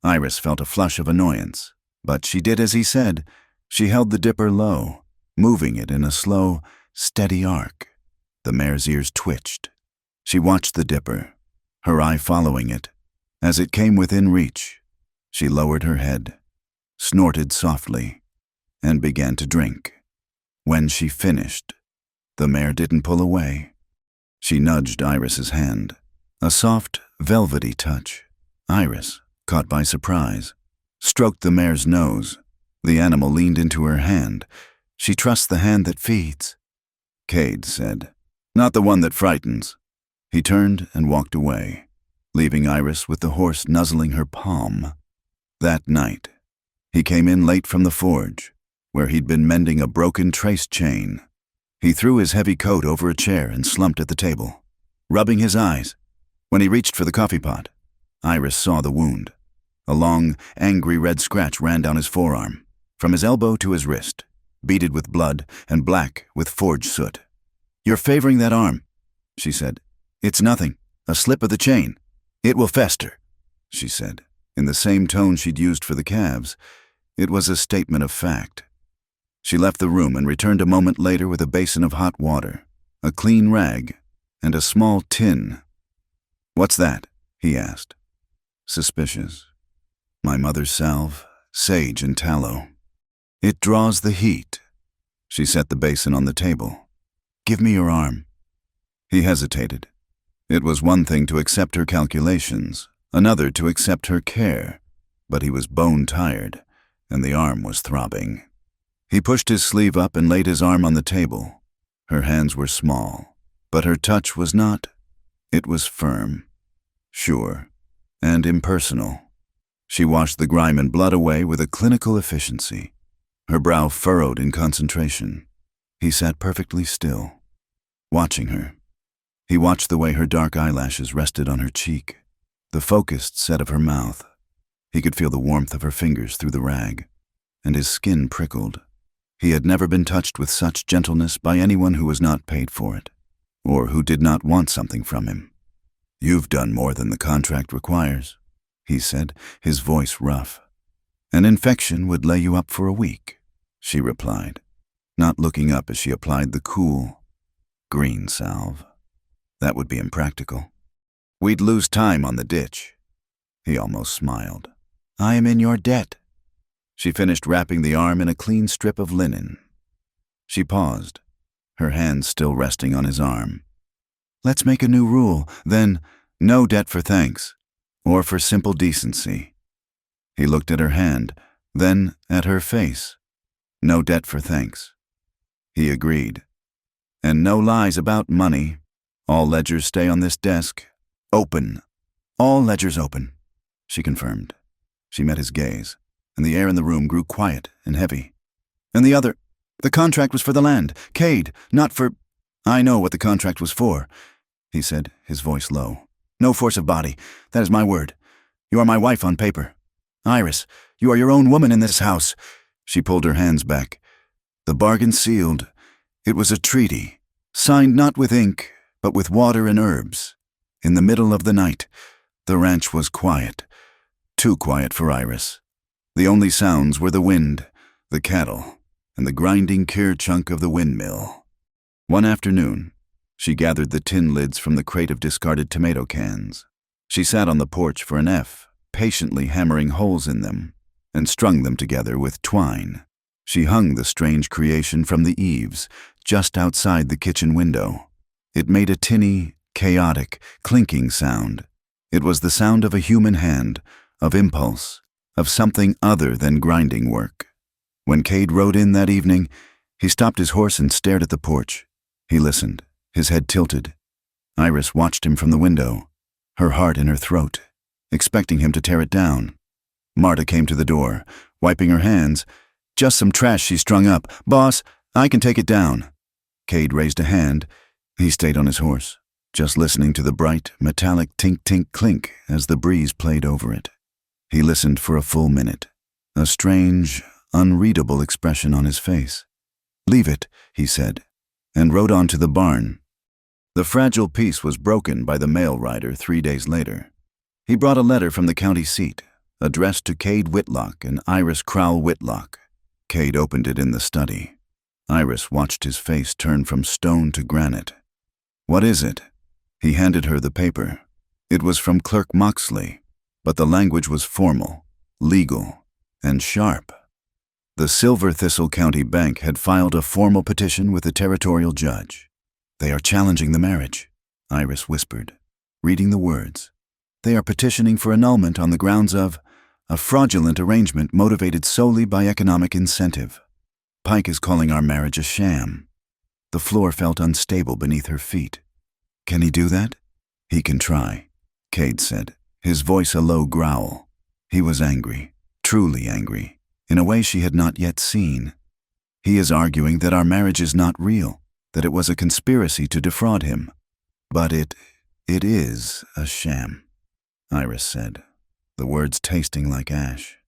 Iris felt a flush of annoyance, but she did as he said. She held the dipper low, moving it in a slow, steady arc. The mare's ears twitched. She watched the dipper, her eye following it. As it came within reach, she lowered her head, snorted softly, and began to drink. When she finished, the mare didn't pull away. She nudged Iris's hand, a soft, velvety touch. Iris, caught by surprise, stroked the mare's nose. The animal leaned into her hand. "She trusts the hand that feeds," Cade said. "Not the one that frightens." He turned and walked away, leaving Iris with the horse nuzzling her palm. That night, he came in late from the forge, where he'd been mending a broken trace chain. He threw his heavy coat over a chair and slumped at the table, rubbing his eyes. When he reached for the coffee pot, Iris saw the wound. A long, angry red scratch ran down his forearm, from his elbow to his wrist, beaded with blood and black with forge soot. "You're favoring that arm," she said. "It's nothing, a slip of the chain. It will fester," she said, in the same tone she'd used for the calves. It was a statement of fact. She left the room and returned a moment later with a basin of hot water, a clean rag, and a small tin. "What's that?" he asked. Suspicious. "My mother's salve, sage and tallow. It draws the heat." She set the basin on the table. "Give me your arm." He hesitated. It was one thing to accept her calculations, another to accept her care, but he was bone-tired, and the arm was throbbing. He pushed his sleeve up and laid his arm on the table. Her hands were small, but her touch was not. It was firm, sure, and impersonal. She washed the grime and blood away with a clinical efficiency, her brow furrowed in concentration. He sat perfectly still, watching her. He watched the way her dark eyelashes rested on her cheek, the focused set of her mouth. He could feel the warmth of her fingers through the rag, and his skin prickled. He had never been touched with such gentleness by anyone who was not paid for it, or who did not want something from him. "You've done more than the contract requires," he said, his voice rough. "An infection would lay you up for a week," she replied, not looking up as she applied the cool, green salve. "That would be impractical. We'd lose time on the ditch." He almost smiled. "I am in your debt." She finished wrapping the arm in a clean strip of linen. She paused, her hand still resting on his arm. "Let's make a new rule, then no debt for thanks, or for simple decency." He looked at her hand, then at her face. "No debt for thanks." He agreed. "And no lies about money. All ledgers stay on this desk. Open. All ledgers open," she confirmed. She met his gaze, and the air in the room grew quiet and heavy. "And the contract was for the land, Cade, not for—" "I know what the contract was for," he said, his voice low. "No force of body, that is my word. You are my wife on paper. Iris, you are your own woman in this house." She pulled her hands back. The bargain sealed. It was a treaty, signed not with ink, but with water and herbs. In the middle of the night, the ranch was quiet. Too quiet for Iris. The only sounds were the wind, the cattle, and the grinding ker-chunk of the windmill. One afternoon, she gathered the tin lids from the crate of discarded tomato cans. She sat on the porch for an F, patiently hammering holes in them, and strung them together with twine. She hung the strange creation from the eaves, just outside the kitchen window. It made a tinny, chaotic, clinking sound. It was the sound of a human hand, of impulse, of something other than grinding work. When Cade rode in that evening, he stopped his horse and stared at the porch. He listened, his head tilted. Iris watched him from the window, her heart in her throat, expecting him to tear it down. Marta came to the door, wiping her hands. "Just some trash she strung up. Boss, I can take it down." Cade raised a hand. He stayed on his horse, just listening to the bright, metallic tink-tink-clink as the breeze played over it. He listened for a full minute, a strange, unreadable expression on his face. "Leave it," he said, and rode on to the barn. The fragile peace was broken by the mail rider 3 days later. He brought a letter from the county seat, addressed to Cade Whitlock and Iris Crowell Whitlock. Cade opened it in the study. Iris watched his face turn from stone to granite. "What is it?" He handed her the paper. It was from Clerk Moxley, but the language was formal, legal, and sharp. The Silver Thistle County Bank had filed a formal petition with the territorial judge. "They are challenging the marriage," Iris whispered, reading the words. "They are petitioning for annulment on the grounds of a fraudulent arrangement motivated solely by economic incentive. Pike is calling our marriage a sham." The floor felt unstable beneath her feet. "Can he do that?" "He can try," Cade said, his voice a low growl. He was angry, truly angry, in a way she had not yet seen. "He is arguing that our marriage is not real, that it was a conspiracy to defraud him. But it is a sham," Iris said, the words tasting like ash.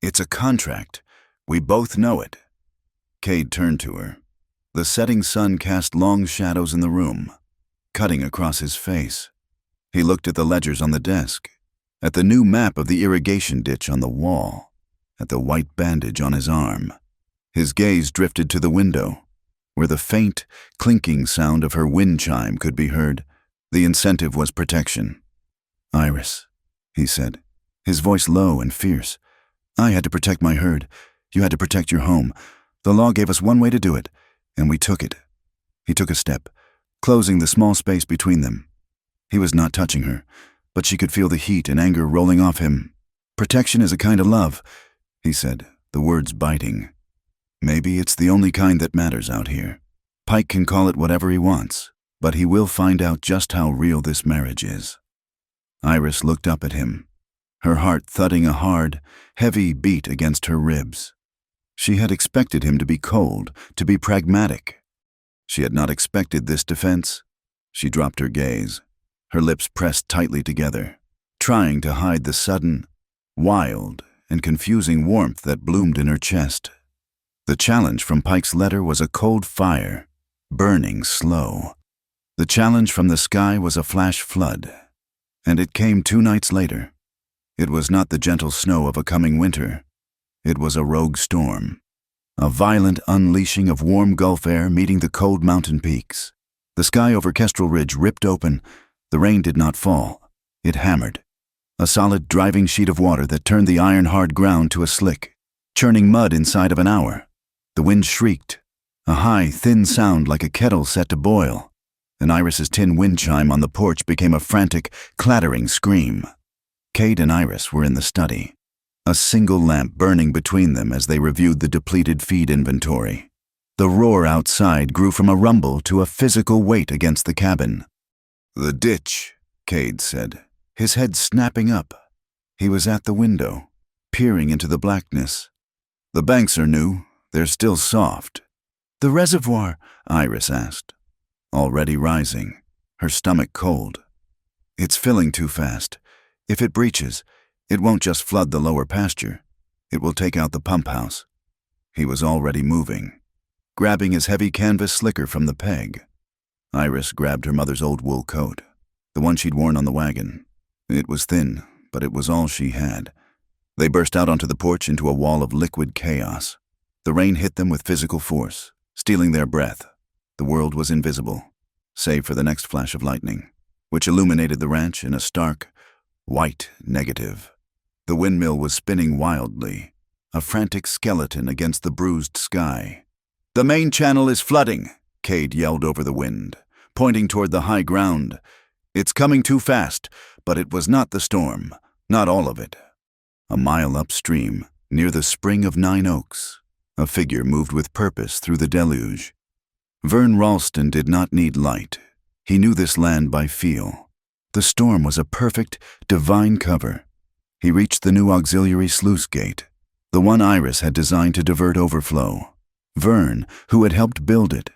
"It's a contract. We both know it." Cade turned to her. The setting sun cast long shadows in the room, cutting across his face. He looked at the ledgers on the desk, at the new map of the irrigation ditch on the wall, at the white bandage on his arm. His gaze drifted to the window, where the faint, clinking sound of her wind chime could be heard. The incentive was protection. "Iris," he said, his voice low and fierce. "I had to protect my herd. You had to protect your home. The law gave us one way to do it, and we took it." He took a step, closing the small space between them. He was not touching her, but she could feel the heat and anger rolling off him. "Protection is a kind of love," he said, the words biting. "Maybe it's the only kind that matters out here. Pike can call it whatever he wants, but he will find out just how real this marriage is." Iris looked up at him, her heart thudding a hard, heavy beat against her ribs. She had expected him to be cold, to be pragmatic. She had not expected this defense. She dropped her gaze, her lips pressed tightly together, trying to hide the sudden, wild, and confusing warmth that bloomed in her chest. The challenge from Pike's letter was a cold fire, burning slow. The challenge from the sky was a flash flood, and it came 2 nights later. It was not the gentle snow of a coming winter. It was a rogue storm, a violent unleashing of warm Gulf air meeting the cold mountain peaks. The sky over Kestrel Ridge ripped open. The rain did not fall. It hammered, a solid driving sheet of water that turned the iron-hard ground to a slick, churning mud inside of an hour. The wind shrieked, a high, thin sound like a kettle set to boil, and Iris's tin wind chime on the porch became a frantic, clattering scream. Cade and Iris were in the study, a single lamp burning between them as they reviewed the depleted feed inventory. The roar outside grew from a rumble to a physical weight against the cabin. "The ditch," Cade said, his head snapping up. He was at the window, peering into the blackness. "The banks are new. They're still soft." "The reservoir?" Iris asked, already rising, her stomach cold. "It's filling too fast. If it breaches, it won't just flood the lower pasture. It will take out the pump house." He was already moving, grabbing his heavy canvas slicker from the peg. Iris grabbed her mother's old wool coat, the one she'd worn on the wagon. It was thin, but it was all she had. They burst out onto the porch into a wall of liquid chaos. The rain hit them with physical force, stealing their breath. The world was invisible, save for the next flash of lightning, which illuminated the ranch in a stark, white negative. The windmill was spinning wildly, a frantic skeleton against the bruised sky. "The main channel is flooding," Cade yelled over the wind, pointing toward the high ground. "It's coming too fast," but it was not the storm, not all of it. A mile upstream, near the Spring of 9 Oaks, a figure moved with purpose through the deluge. Vern Ralston did not need light. He knew this land by feel. The storm was a perfect, divine cover. He reached the new auxiliary sluice gate, the one Iris had designed to divert overflow. Vern, who had helped build it,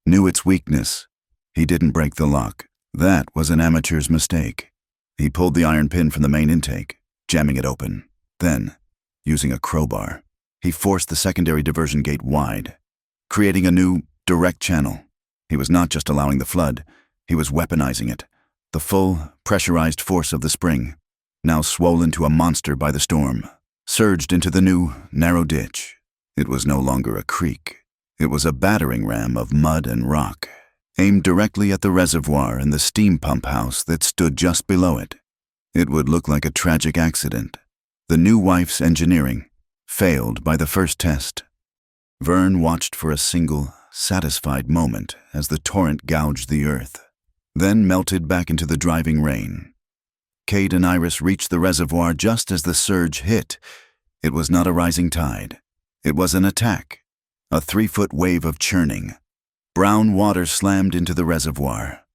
knew its weakness. He didn't break the lock. That was an amateur's mistake. He pulled the iron pin from the main intake, jamming it open. Then, using a crowbar, he forced the secondary diversion gate wide, creating a new, direct channel. He was not just allowing the flood, he was weaponizing it. The full, pressurized force of the spring, now swollen to a monster by the storm, surged into the new, narrow ditch. It was no longer a creek. It was a battering ram of mud and rock, aimed directly at the reservoir and the steam pump house that stood just below it. It would look like a tragic accident. The new wife's engineering failed by the first test. Vern watched for a single, satisfied moment as the torrent gouged the earth, then melted back into the driving rain. Cade and Iris reached the reservoir just as the surge hit. It was not a rising tide. It was an attack, a 3-foot wave of churning. Brown water slammed into the reservoir,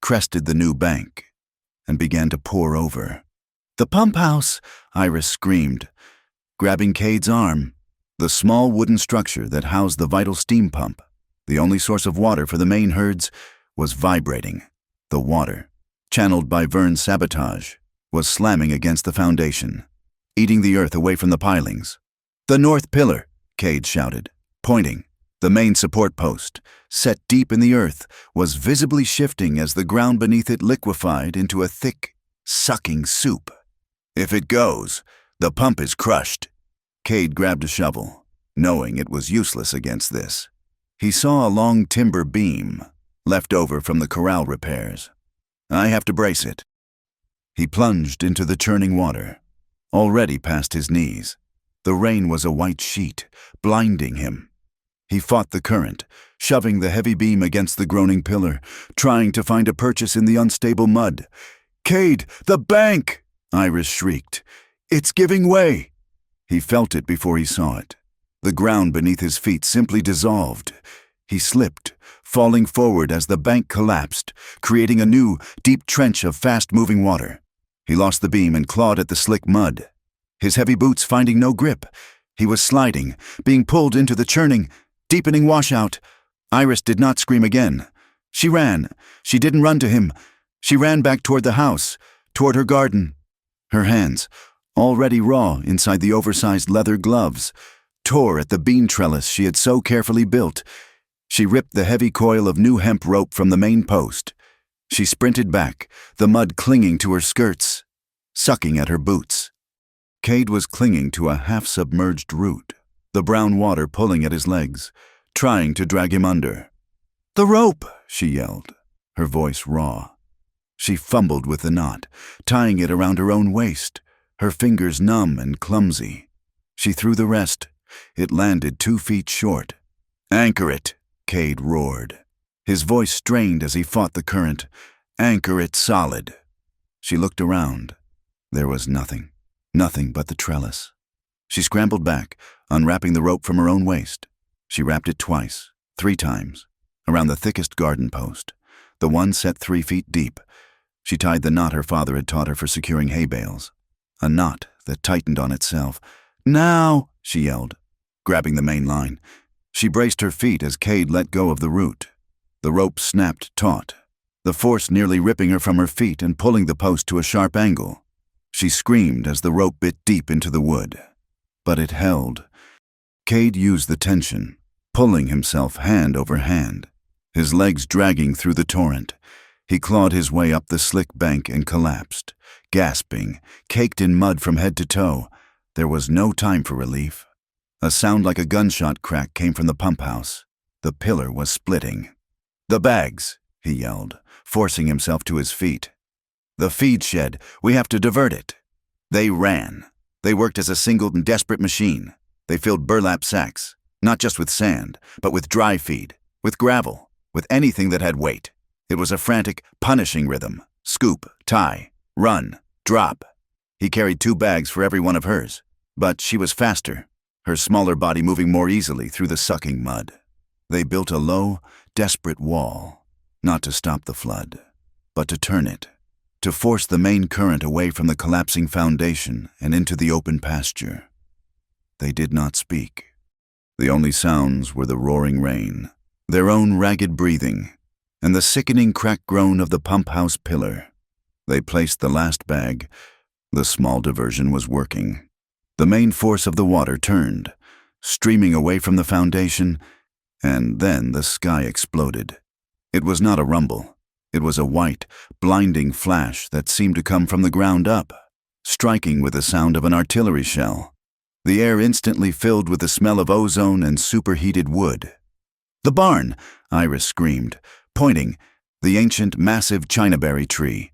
crested the new bank, and began to pour over. "The pump house!" Iris screamed, grabbing Cade's arm. The small wooden structure that housed the vital steam pump, the only source of water for the main herds, was vibrating. The water, channeled by Vern's sabotage, was slamming against the foundation, eating the earth away from the pilings. "The north pillar," Cade shouted, pointing. The main support post, set deep in the earth, was visibly shifting as the ground beneath it liquefied into a thick, sucking soup. "If it goes, the pump is crushed." Cade grabbed a shovel, knowing it was useless against this. He saw a long timber beam, left over from the corral repairs. "I have to brace it." He plunged into the churning water, already past his knees. The rain was a white sheet, blinding him. He fought the current, shoving the heavy beam against the groaning pillar, trying to find a purchase in the unstable mud. "Cade, the bank!" Iris shrieked. "It's giving way!" He felt it before he saw it. The ground beneath his feet simply dissolved. He slipped, falling forward as the bank collapsed, creating a new, deep trench of fast-moving water. He lost the beam and clawed at the slick mud, his heavy boots finding no grip. He was sliding, being pulled into the churning, deepening washout. Iris did not scream again. She ran. She didn't run to him. She ran back toward the house, toward her garden. Her hands, already raw inside the oversized leather gloves, tore at the bean trellis she had so carefully built. She ripped the heavy coil of new hemp rope from the main post. She sprinted back, the mud clinging to her skirts, sucking at her boots. Cade was clinging to a half-submerged root, the brown water pulling at his legs, trying to drag him under. "The rope!" she yelled, her voice raw. She fumbled with the knot, tying it around her own waist, her fingers numb and clumsy. She threw the rest. It landed 2 feet short. "Anchor it!" Cade roared. His voice strained as he fought the current. "Anchor it solid." She looked around. There was nothing but the trellis. She scrambled back, unwrapping the rope from her own waist. She wrapped it twice, 3 times, around the thickest garden post, the one set 3 feet deep. She tied the knot her father had taught her for securing hay bales, a knot that tightened on itself, Now, she yelled, grabbing the main line. She braced her feet as Cade let go of the root. The rope snapped taut, the force nearly ripping her from her feet and pulling the post to a sharp angle. She screamed as the rope bit deep into the wood. But it held. Cade used the tension, pulling himself hand over hand, his legs dragging through the torrent. He clawed his way up the slick bank and collapsed, gasping, caked in mud from head to toe. There was no time for relief. A sound like a gunshot crack came from the pump house. The pillar was splitting. "The bags," he yelled, forcing himself to his feet. "The feed shed, we have to divert it." They ran. They worked as a single and desperate machine. They filled burlap sacks, not just with sand, but with dry feed, with gravel, with anything that had weight. It was a frantic, punishing rhythm. Scoop, tie, run, drop. He carried 2 bags for every one of hers, but she was faster, her smaller body moving more easily through the sucking mud. They built a low, desperate wall, not to stop the flood, but to turn it, to force the main current away from the collapsing foundation and into the open pasture. They did not speak. The only sounds were the roaring rain, their own ragged breathing, and the sickening cracked groan of the pump house pillar. They placed the last bag. The small diversion was working. The main force of the water turned, streaming away from the foundation, and then the sky exploded. It was not a rumble. It was a white, blinding flash that seemed to come from the ground up, striking with the sound of an artillery shell. The air instantly filled with the smell of ozone and superheated wood. "The barn!" Iris screamed, pointing, the ancient, massive chinaberry tree,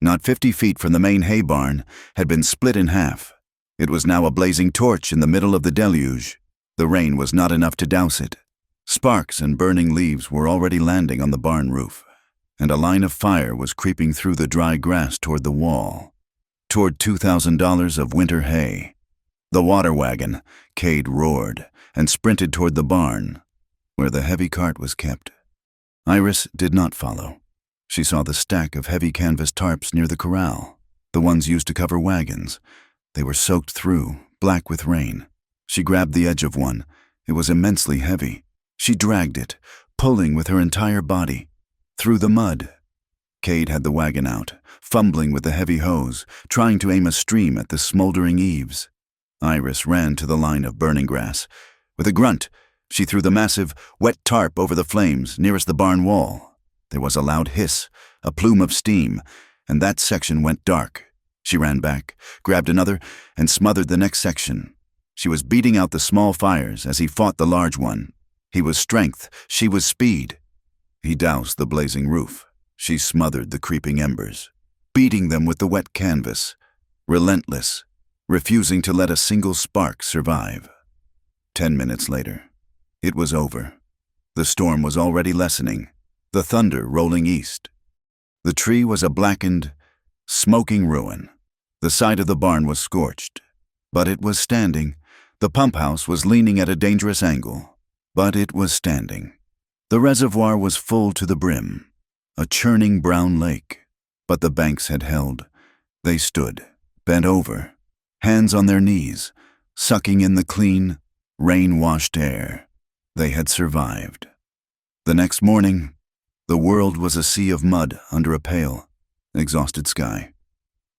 not 50 feet from the main hay barn, had been split in half. It was now a blazing torch in the middle of the deluge. The rain was not enough to douse it. Sparks and burning leaves were already landing on the barn roof, and a line of fire was creeping through the dry grass toward the wall, toward $2,000 of winter hay. "The water wagon," Cade roared, and sprinted toward the barn, where the heavy cart was kept. Iris did not follow. She saw the stack of heavy canvas tarps near the corral, the ones used to cover wagons. They were soaked through, black with rain. She grabbed the edge of one. It was immensely heavy. She dragged it, pulling with her entire body, through the mud. Cade had the wagon out, fumbling with the heavy hose, trying to aim a stream at the smoldering eaves. Iris ran to the line of burning grass. With a grunt, she threw the massive, wet tarp over the flames nearest the barn wall. There was a loud hiss, a plume of steam, and that section went dark. She ran back, grabbed another, and smothered the next section. She was beating out the small fires as he fought the large one. He was strength, she was speed. He doused the blazing roof. She smothered the creeping embers, beating them with the wet canvas, relentless, refusing to let a single spark survive. 10 minutes later, it was over. The storm was already lessening, the thunder rolling east. The tree was a blackened, smoking ruin. The side of the barn was scorched, but it was standing. The pump house was leaning at a dangerous angle, but it was standing. The reservoir was full to the brim, a churning brown lake, but the banks had held. They stood, bent over, hands on their knees, sucking in the clean, rain-washed air. They had survived. The next morning, the world was a sea of mud under a pale, exhausted sky.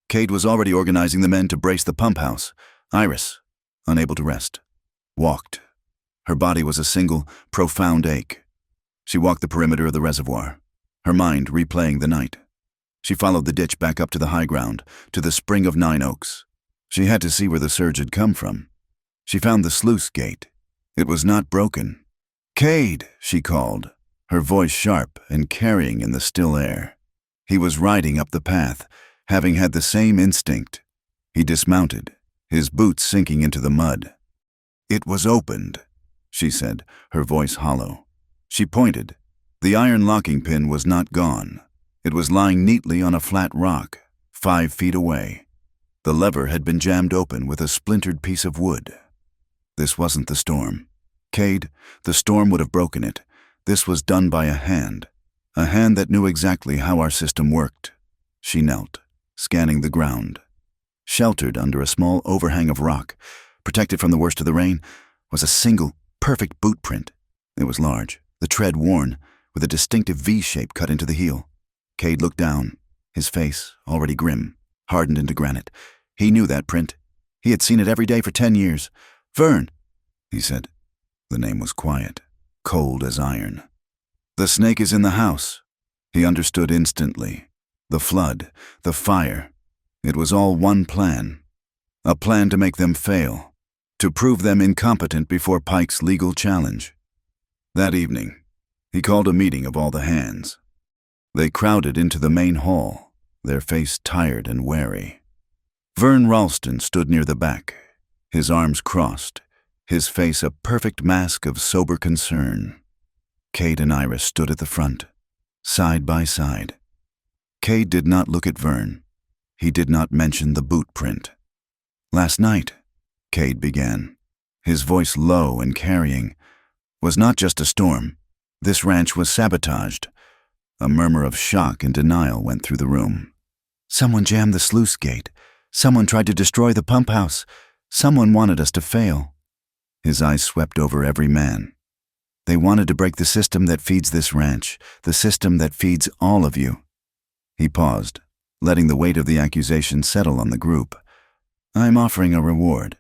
Cade was already organizing the men to brace the pump house. Iris, unable to rest, walked. Her body was a single, profound ache. She walked the perimeter of the reservoir, her mind replaying the night. She followed the ditch back up to the high ground, to the spring of 9 oaks. She had to see where the surge had come from. She found the sluice gate. It was not broken. "Cade," she called, her voice sharp and carrying in the still air. He was riding up the path, having had the same instinct. He dismounted, his boots sinking into the mud. "It was opened," she said, her voice hollow. She pointed. The iron locking pin was not gone. It was lying neatly on a flat rock, 5 feet away. The lever had been jammed open with a splintered piece of wood. This wasn't the storm. Cade, the storm would have broken it. This was done by a hand that knew exactly how our system worked. She knelt, scanning the ground. Sheltered under a small overhang of rock, Protected from the worst of the rain was a single, perfect boot print. It was large, the tread worn, with a distinctive V shape cut into the heel. Cade looked down, his face, already grim, hardened into granite. He knew that print. He had seen it every day for 10 years. "Vern," he said. The name was quiet, cold as iron. "The snake is in the house." He understood instantly. The flood, the fire. It was all one plan. A plan to make them fail, to prove them incompetent before Pike's legal challenge. That evening, he called a meeting of all the hands. They crowded into the main hall, their face tired and wary. Vern Ralston stood near the back, his arms crossed, his face a perfect mask of sober concern. Cade and Iris stood at the front, side by side. Cade did not look at Vern. He did not mention the boot print. "Last night," Cade began, his voice low and carrying, "was not just a storm. This ranch was sabotaged." A murmur of shock and denial went through the room. "Someone jammed the sluice gate. Someone tried to destroy the pump house. Someone wanted us to fail." His eyes swept over every man. "They wanted to break the system that feeds this ranch, the system that feeds all of you." He paused, letting the weight of the accusation settle on the group. "I'm offering a reward,"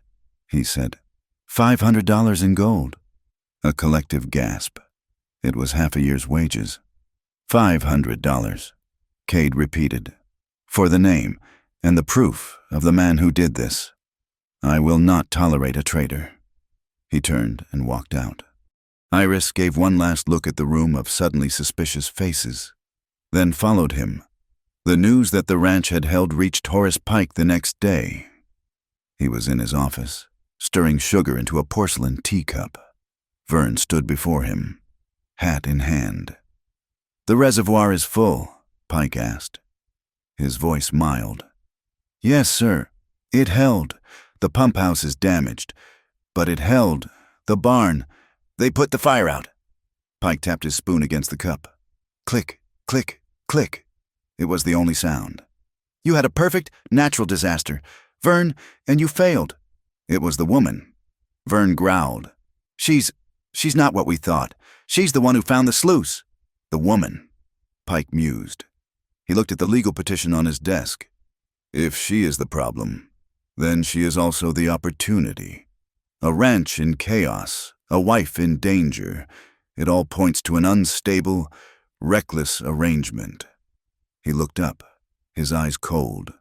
he said. $500 in gold." A collective gasp. It was half a year's wages. $500, Cade repeated, "for the name and the proof of the man who did this. I will not tolerate a traitor." He turned and walked out. Iris gave one last look at the room of suddenly suspicious faces, then followed him. The news that the ranch had held reached Horace Pike the next day. He was in his office, stirring sugar into a porcelain teacup. Vern stood before him, hat in hand. "The reservoir is full?" Pike asked. His voice mild. "Yes, sir. It held. The pump house is damaged. But it held. The barn. They put the fire out." Pike tapped his spoon against the cup. Click, click, click. It was the only sound. "You had a perfect, natural disaster, Vern, and you failed." It was the woman. Vern growled. She's not what we thought. She's the one who found the sluice." "The woman," Pike mused. He looked at the legal petition on his desk. "If she is the problem, then she is also the opportunity. A ranch in chaos, a wife in danger. It all points to an unstable, reckless arrangement." He looked up, his eyes cold.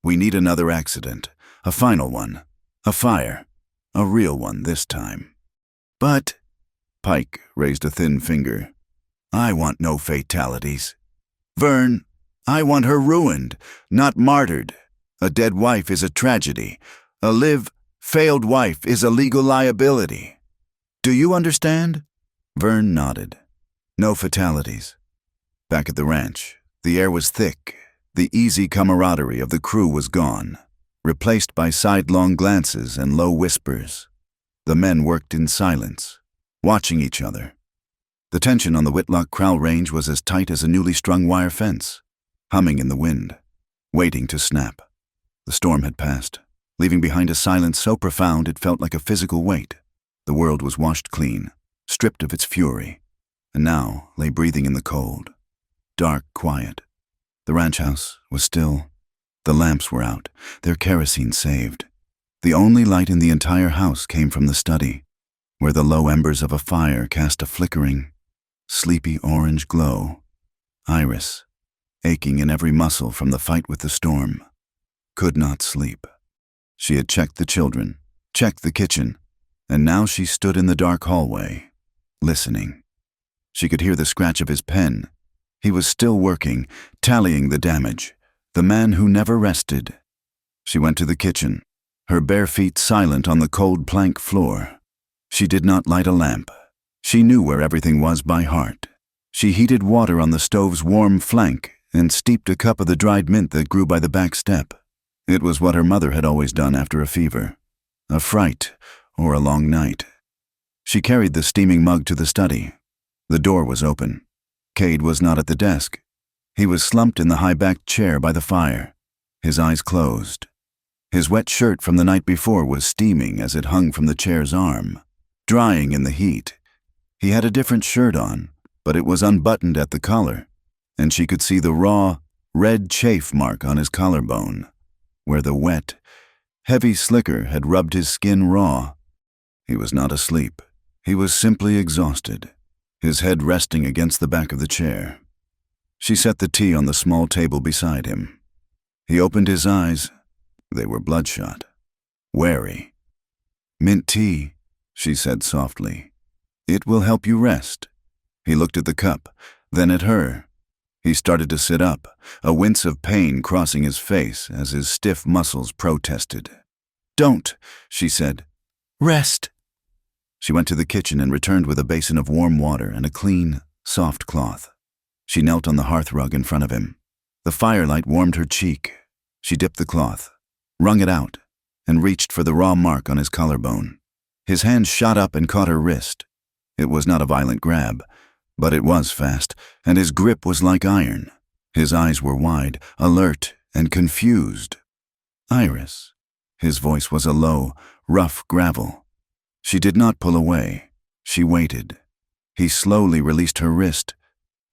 "We need another accident, a final one, a fire, a real one this time." "But," Pike raised a thin finger, "I want no fatalities. Vern, I want her ruined, not martyred. A dead wife is a tragedy. A failed wife is a legal liability. Do you understand?" Vern nodded. "No fatalities." Back at the ranch, the air was thick. The easy camaraderie of the crew was gone, replaced by sidelong glances and low whispers. The men worked in silence, watching each other. The tension on the Whitlock Crowell Range was as tight as a newly strung wire fence, humming in the wind, waiting to snap. The storm had passed, leaving behind a silence so profound it felt like a physical weight. The world was washed clean, stripped of its fury, and now lay breathing in the cold. Dark, quiet. The ranch house was still. The lamps were out, their kerosene saved. The only light in the entire house came from the study, where the low embers of a fire cast a flickering, sleepy orange glow. Iris, aching in every muscle from the fight with the storm, could not sleep. She had checked the children, checked the kitchen, and now she stood in the dark hallway, listening. She could hear the scratch of his pen. He was still working, tallying the damage, the man who never rested. She went to the kitchen, her bare feet silent on the cold plank floor. She did not light a lamp. She knew where everything was by heart. She heated water on the stove's warm flank and steeped a cup of the dried mint that grew by the back step. It was what her mother had always done after a fever, a fright, or a long night. She carried the steaming mug to the study. The door was open. Cade was not at the desk. He was slumped in the high-backed chair by the fire, his eyes closed. His wet shirt from the night before was steaming as it hung from the chair's arm, drying in the heat. He had a different shirt on, but it was unbuttoned at the collar, and she could see the raw, red chafe mark on his collarbone, where the wet, heavy slicker had rubbed his skin raw. He was not asleep. He was simply exhausted, his head resting against the back of the chair. She set the tea on the small table beside him. He opened his eyes. They were bloodshot, wary. "Mint tea," she said softly. "It will help you rest." He looked at the cup, then at her. He started to sit up, a wince of pain crossing his face as his stiff muscles protested. "Don't," she said. "Rest." She went to the kitchen and returned with a basin of warm water and a clean, soft cloth. She knelt on the hearth rug in front of him. The firelight warmed her cheek. She dipped the cloth, wrung it out, and reached for the raw mark on his collarbone. His hand shot up and caught her wrist. It was not a violent grab, but it was fast, and his grip was like iron. His eyes were wide, alert, and confused. "Iris." His voice was a low, rough gravel. She did not pull away. She waited. He slowly released her wrist.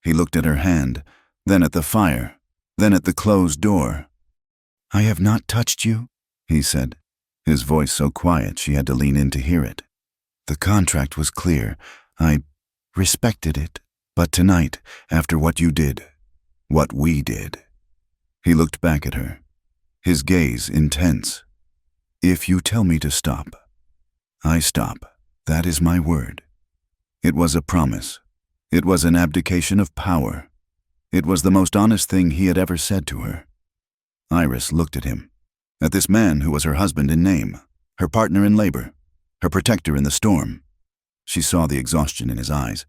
He looked at her hand, then at the fire, then at the closed door. "I have not touched you," he said, his voice so quiet she had to lean in to hear it. "The contract was clear. I respected it. But tonight, after what you did, what we did." He looked back at her, his gaze intense. "If you tell me to stop, I stop. That is my word." It was a promise. It was an abdication of power. It was the most honest thing he had ever said to her. Iris looked at him, at this man who was her husband in name, her partner in labor, her protector in the storm. She saw the exhaustion in his eyes,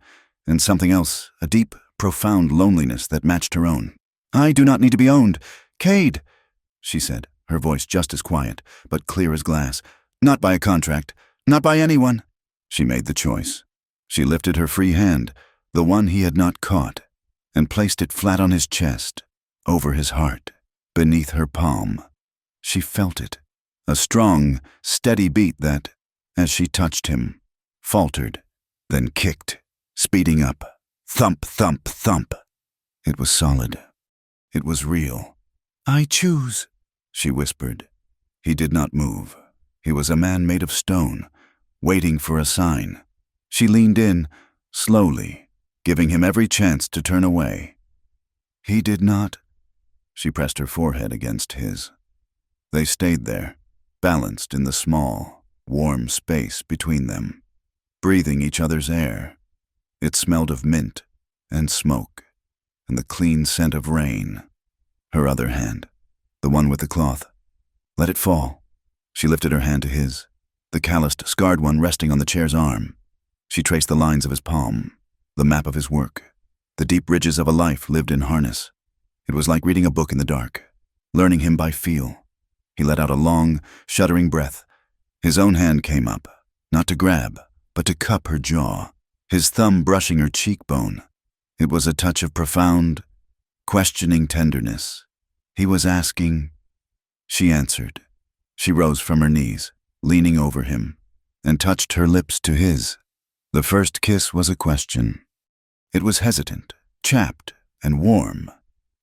and something else, a deep, profound loneliness that matched her own. "I do not need to be owned. Cade," she said, her voice just as quiet, but clear as glass. "Not by a contract. Not by anyone." She made the choice. She lifted her free hand, the one he had not caught, and placed it flat on his chest, over his heart, beneath her palm. She felt it, a strong, steady beat that, as she touched him, faltered, then kicked, speeding up. Thump, thump, thump. It was solid. It was real. "I choose," she whispered. He did not move. He was a man made of stone, waiting for a sign. She leaned in, slowly, giving him every chance to turn away. He did not. She pressed her forehead against his. They stayed there, balanced in the small, warm space between them, breathing each other's air. It smelled of mint and smoke and the clean scent of rain. Her other hand, the one with the cloth, let it fall. She lifted her hand to his, the calloused, scarred one resting on the chair's arm. She traced the lines of his palm, the map of his work, the deep ridges of a life lived in harness. It was like reading a book in the dark, learning him by feel. He let out a long, shuddering breath. His own hand came up, not to grab, but to cup her jaw, his thumb brushing her cheekbone. It was a touch of profound, questioning tenderness. He was asking. She answered. She rose from her knees, leaning over him, and touched her lips to his. The first kiss was a question. It was hesitant, chapped, and warm.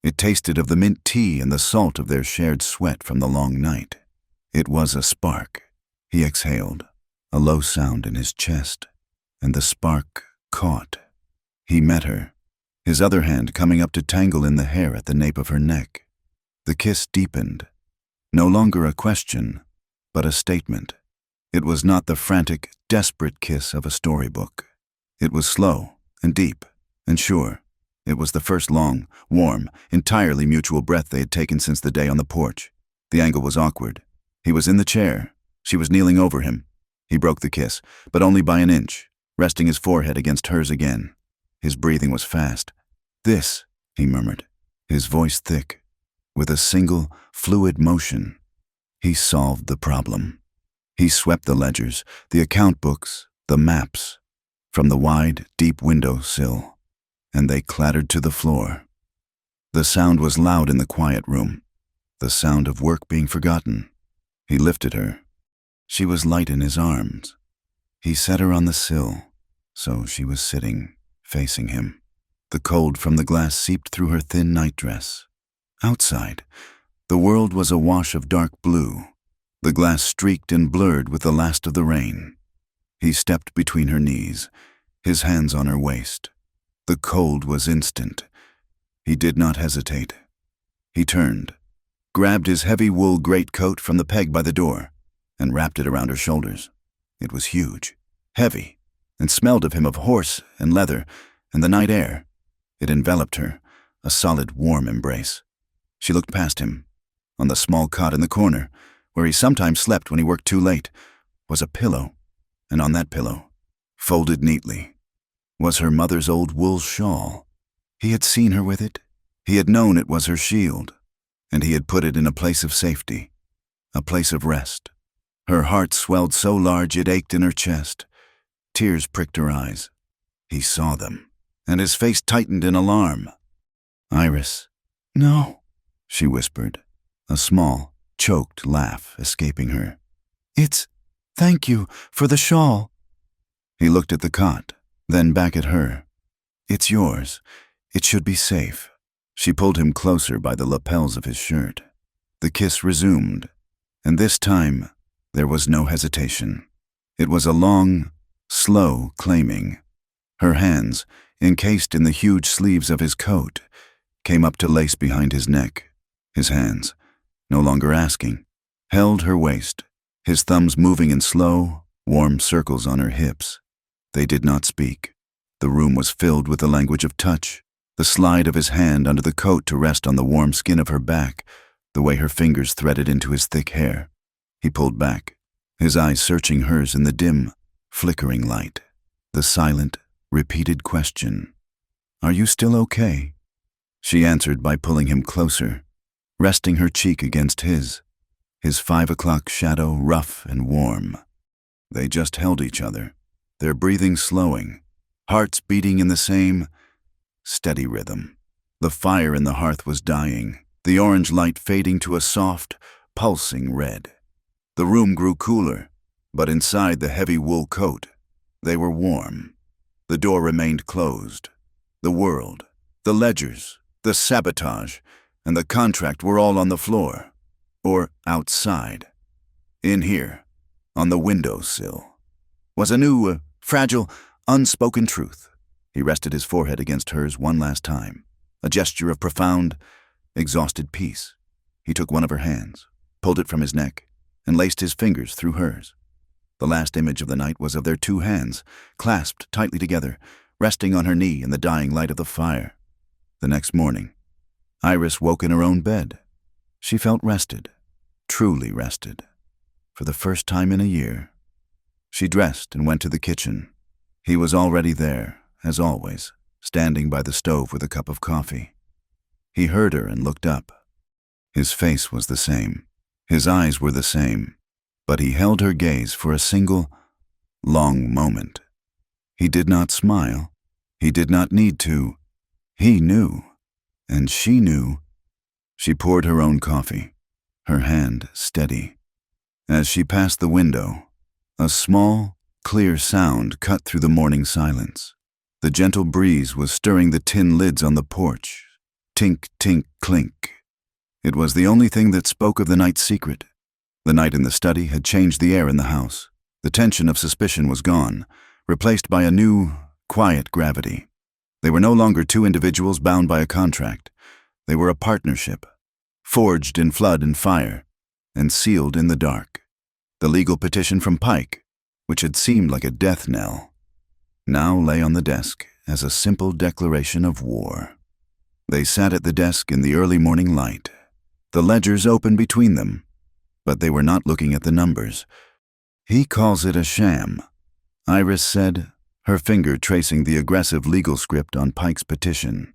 It tasted of the mint tea and the salt of their shared sweat from the long night. It was a spark. He exhaled, a low sound in his chest, and the spark caught. He met her, his other hand coming up to tangle in the hair at the nape of her neck. The kiss deepened. No longer a question, but a statement. It was not the frantic, desperate kiss of a storybook. It was slow and deep and sure. It was the first long, warm, entirely mutual breath they had taken since the day on the porch. The angle was awkward. He was in the chair. She was kneeling over him. He broke the kiss, but only by an inch, resting his forehead against hers again. His breathing was fast. "This," he murmured, his voice thick. With a single, fluid motion, he solved the problem. He swept the ledgers, the account books, the maps, from the wide, deep window sill, and they clattered to the floor. The sound was loud in the quiet room, the sound of work being forgotten, He lifted her. She was light in his arms. He set her on the sill, so she was sitting, facing him. The cold from the glass seeped through her thin nightdress. Outside, the world was a wash of dark blue, the glass streaked and blurred with the last of the rain. He stepped between her knees, his hands on her waist. The cold was instant. He did not hesitate. He turned, grabbed his heavy wool greatcoat from the peg by the door, and wrapped it around her shoulders. It was huge, heavy, and smelled of him of horse and leather and the night air. It enveloped her, a solid, warm embrace. She looked past him. On the small cot in the corner, where he sometimes slept when he worked too late, was a pillow, and on that pillow, folded neatly, was her mother's old wool shawl. He had seen her with it. He had known it was her shield, and he had put it in a place of safety, a place of rest. Her heart swelled so large it ached in her chest. Tears pricked her eyes. He saw them, and his face tightened in alarm. "Iris." "No," she whispered, a small, choked laugh escaping her. Thank you for the shawl." He looked at the cot, then back at her. "It's yours. It should be safe." She pulled him closer by the lapels of his shirt. The kiss resumed, and this time there was no hesitation. It was a long, slow claiming. Her hands, encased in the huge sleeves of his coat, came up to lace behind his neck. His hands, no longer asking, held her waist, his thumbs moving in slow, warm circles on her hips. They did not speak. The room was filled with the language of touch, the slide of his hand under the coat to rest on the warm skin of her back, the way her fingers threaded into his thick hair. He pulled back, his eyes searching hers in the dim, flickering light. The silent, repeated question, "Are you still okay?" She answered by pulling him closer, resting her cheek against his 5 o'clock shadow rough and warm. They just held each other, their breathing slowing, hearts beating in the same steady rhythm. The fire in the hearth was dying, the orange light fading to a soft, pulsing red. The room grew cooler, but inside the heavy wool coat, they were warm. The door remained closed. The world, the ledgers, the sabotage, and the contract were all on the floor, or outside. In here, on the windowsill, was a new, fragile, unspoken truth. He rested his forehead against hers one last time, a gesture of profound, exhausted peace. He took one of her hands, pulled it from his neck, and laced his fingers through hers. The last image of the night was of their two hands, clasped tightly together, resting on her knee in the dying light of the fire. The next morning, Iris woke in her own bed. She felt rested, truly rested, for the first time in a year. She dressed and went to the kitchen. He was already there, as always, standing by the stove with a cup of coffee. He heard her and looked up. His face was the same. His eyes were the same, but he held her gaze for a single, long moment. He did not smile. He did not need to. He knew, and she knew. She poured her own coffee, her hand steady. As she passed the window, a small, clear sound cut through the morning silence. The gentle breeze was stirring the tin lids on the porch. Tink, tink, clink. It was the only thing that spoke of the night's secret. The night in the study had changed the air in the house. The tension of suspicion was gone, replaced by a new, quiet gravity. They were no longer two individuals bound by a contract. They were a partnership, forged in flood and fire, and sealed in the dark. The legal petition from Pike, which had seemed like a death knell, now lay on the desk as a simple declaration of war. They sat at the desk in the early morning light, the ledgers open between them, but they were not looking at the numbers. "He calls it a sham," Iris said, her finger tracing the aggressive legal script on Pike's petition.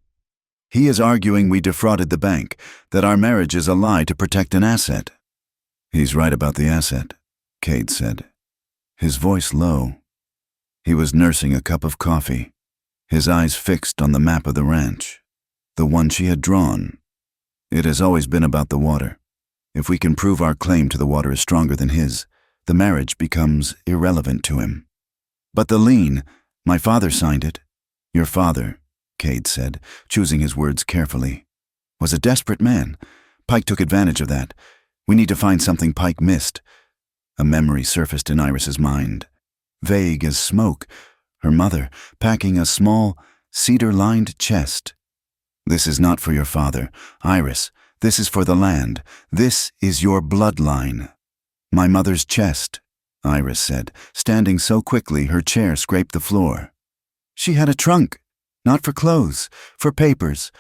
"He is arguing we defrauded the bank, that our marriage is a lie to protect an asset." "He's right about the asset," Cade said, his voice low. He was nursing a cup of coffee, his eyes fixed on the map of the ranch, the one she had drawn. "It has always been about the water. If we can prove our claim to the water is stronger than his, the marriage becomes irrelevant to him. But the lien, my father signed it. Your father, Cade said, choosing his words carefully, was a desperate man. Pike took advantage of that. We need to find something Pike missed. A memory surfaced in Iris's mind. Vague as smoke, her mother packing a small, cedar-lined chest. This is not for your father, Iris. This is for the land. This is your bloodline. My mother's chest, Iris said, standing so quickly her chair scraped the floor. She had a trunk, not for clothes, for papers.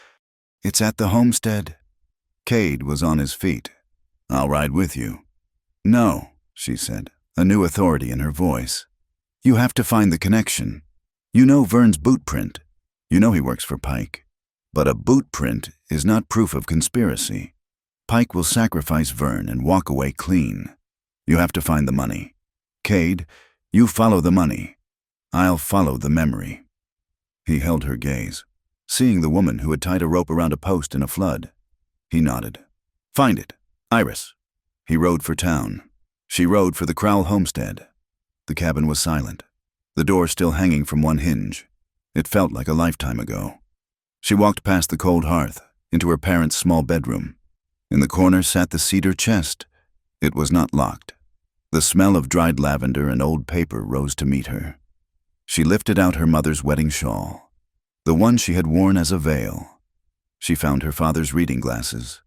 It's at the homestead. Cade was on his feet. I'll ride with you. No, she said, a new authority in her voice. You have to find the connection. You know Vern's boot print. You know he works for Pike. But a boot print is not proof of conspiracy. Pike will sacrifice Vern and walk away clean. You have to find the money. Cade, you follow the money. I'll follow the memory. He held her gaze, seeing the woman who had tied a rope around a post in a flood. He nodded. Find it, Iris. He rode for town. She rode for the Crowell homestead. The cabin was silent, the door still hanging from one hinge. It felt like a lifetime ago. She walked past the cold hearth, into her parents' small bedroom. In the corner sat the cedar chest. It was not locked. The smell of dried lavender and old paper rose to meet her. She lifted out her mother's wedding shawl, the one she had worn as a veil. She found her father's reading glasses.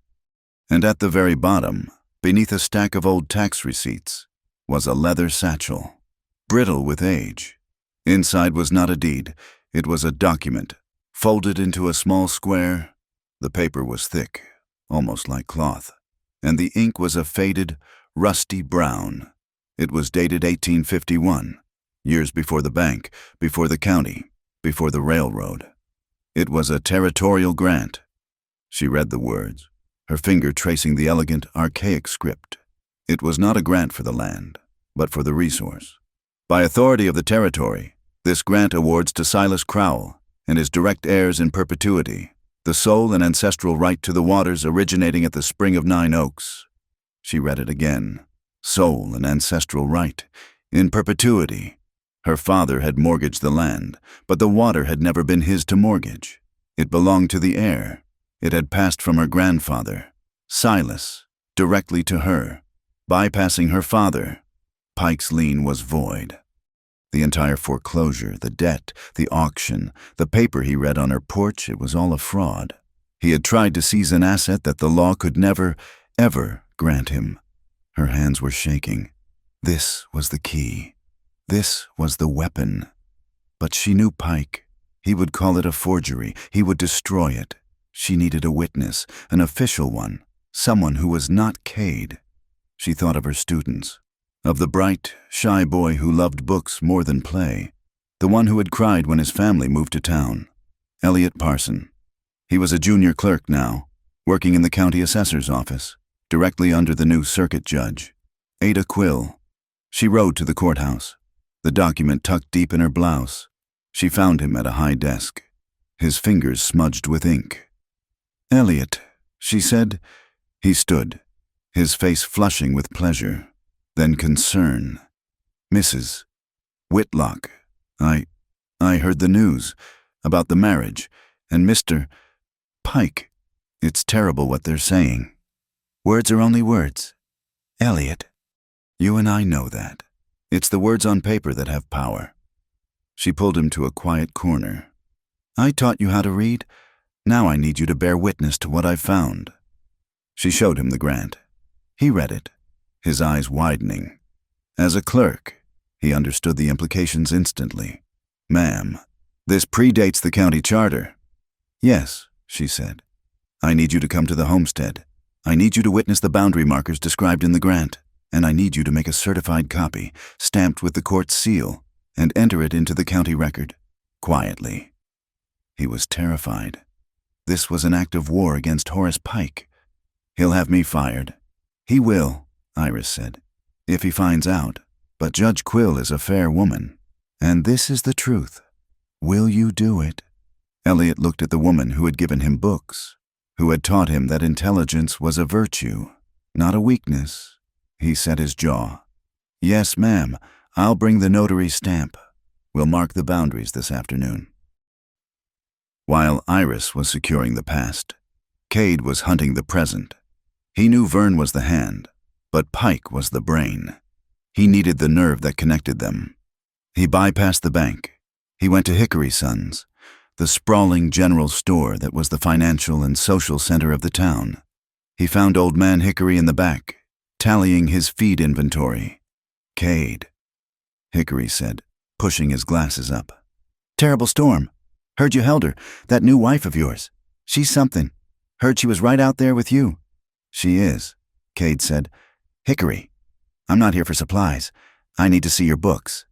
And at the very bottom, beneath a stack of old tax receipts, was a leather satchel, brittle with age. Inside was not a deed, it was a document, folded into a small square. The paper was thick, almost like cloth, and the ink was a faded, rusty brown. It was dated 1851, years before the bank, before the county, before the railroad. It was a territorial grant. She read the words, her finger tracing the elegant, archaic script. It was not a grant for the land, but for the resource. By authority of the territory, this grant awards to Silas Crowell and his direct heirs in perpetuity the sole and ancestral right to the waters originating at the spring of 9 Oaks. She read it again. Sole and ancestral right, in perpetuity. Her father had mortgaged the land, but the water had never been his to mortgage. It belonged to the heir. It had passed from her grandfather, Silas, directly to her, bypassing her father. Pike's lien was void. The entire foreclosure, the debt, the auction, the paper he read on her porch, it was all a fraud. He had tried to seize an asset that the law could never, ever grant him. Her hands were shaking. This was the key. This was the weapon. But she knew Pike. He would call it a forgery. He would destroy it. She needed a witness, an official one, someone who was not Cade. She thought of her students, of the bright, shy boy who loved books more than play, the one who had cried when his family moved to town, Elliot Parson. He was a junior clerk now, working in the county assessor's office, directly under the new circuit judge, Ada Quill. She rode to the courthouse, the document tucked deep in her blouse. She found him at a high desk, his fingers smudged with ink. Elliot, she said. He stood, his face flushing with pleasure, then concern. Mrs. Whitlock, I heard the news about the marriage, and Mr. Pike. It's terrible what they're saying. Words are only words. Elliot, you and I know that. It's the words on paper that have power. She pulled him to a quiet corner. I taught you how to read. Now I need you to bear witness to what I've found. She showed him the grant. He read it, his eyes widening. As a clerk, he understood the implications instantly. Ma'am, this predates the county charter. Yes, she said. I need you to come to the homestead. I need you to witness the boundary markers described in the grant, and I need you to make a certified copy, stamped with the court's seal, and enter it into the county record, quietly. He was terrified. This was an act of war against Horace Pike. He'll have me fired. He will, Iris said, if he finds out. But Judge Quill is a fair woman, and this is the truth. Will you do it? Elliot looked at the woman who had given him books, who had taught him that intelligence was a virtue. Not a weakness. He set his jaw. Yes, ma'am. I'll bring the notary's stamp. We'll mark the boundaries this afternoon. While Iris was securing the past, Cade was hunting the present. He knew Vern was the hand, but Pike was the brain. He needed the nerve that connected them. He bypassed the bank. He went to Hickory Sons, the sprawling general store that was the financial and social center of the town. He found Old Man Hickory in the back, tallying his feed inventory. Cade, Hickory said, pushing his glasses up. Terrible storm. Heard you held her, that new wife of yours. She's something. Heard she was right out there with you. She is, Cade said. Hickory, I'm not here for supplies. I need to see your books.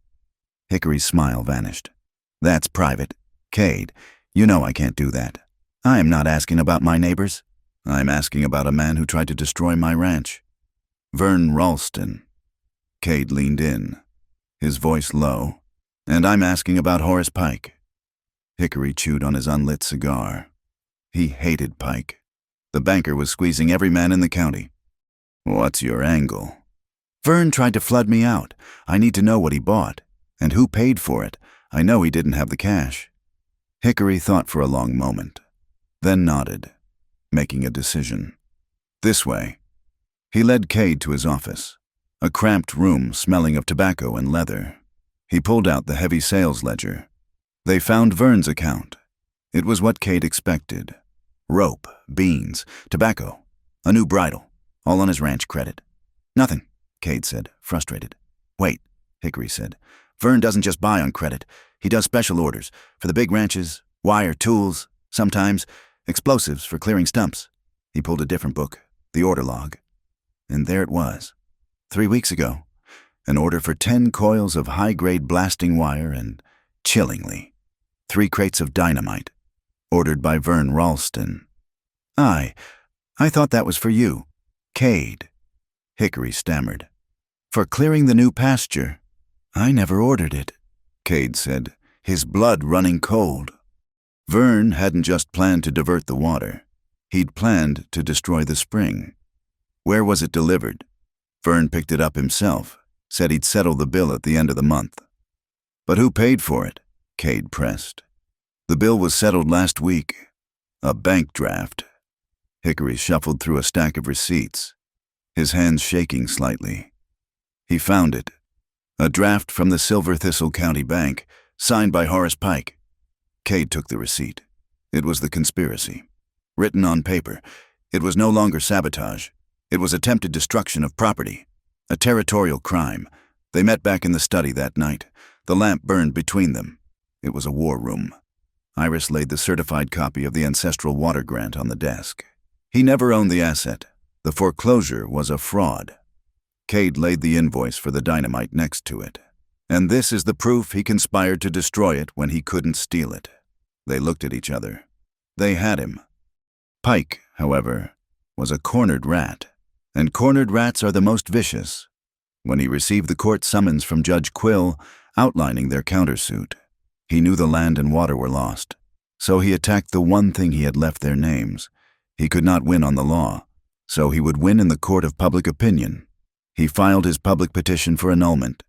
Hickory's smile vanished. That's private. Cade, you know I can't do that. I am not asking about my neighbors. I'm asking about a man who tried to destroy my ranch. Vern Ralston. Cade leaned in, his voice low. And I'm asking about Horace Pike. Hickory chewed on his unlit cigar. He hated Pike. The banker was squeezing every man in the county. What's your angle? Vern tried to flood me out. I need to know what he bought. And who paid for it. I know he didn't have the cash. Hickory thought for a long moment, then nodded, making a decision. This way. He led Cade to his office, a cramped room smelling of tobacco and leather. He pulled out the heavy sales ledger. They found Vern's account. It was what Cade expected. Rope, beans, tobacco, a new bridle, all on his ranch credit. Nothing, Cade said, frustrated. Wait, Hickory said. Vern doesn't just buy on credit. He does special orders for the big ranches, wire, tools, sometimes explosives for clearing stumps. He pulled a different book, the order log. And there it was. 3 weeks ago, an order for 10 coils of high-grade blasting wire and, chillingly, 3 crates of dynamite, ordered by Vern Ralston. I thought that was for you, Cade, Hickory stammered. For clearing the new pasture. I never ordered it, Cade said, his blood running cold. Vern hadn't just planned to divert the water. He'd planned to destroy the spring. Where was it delivered? Vern picked it up himself, said he'd settle the bill at the end of the month. But who paid for it? Cade pressed. The bill was settled last week. A bank draft. Hickory shuffled through a stack of receipts, his hands shaking slightly. He found it. A draft from the Silver Thistle County Bank, signed by Horace Pike. Cade took the receipt. It was the conspiracy. Written on paper, it was no longer sabotage. It was attempted destruction of property. A territorial crime. They met back in the study that night. The lamp burned between them. It was a war room. Iris laid the certified copy of the ancestral water grant on the desk. He never owned the asset. The foreclosure was a fraud. Cade laid the invoice for the dynamite next to it. And this is the proof he conspired to destroy it when he couldn't steal it. They looked at each other. They had him. Pike, however, was a cornered rat. And cornered rats are the most vicious. When he received the court summons from Judge Quill outlining their countersuit, he knew the land and water were lost. So he attacked the one thing he had left their names. He could not win on the law, so he would win in the court of public opinion. He filed his public petition for annulment,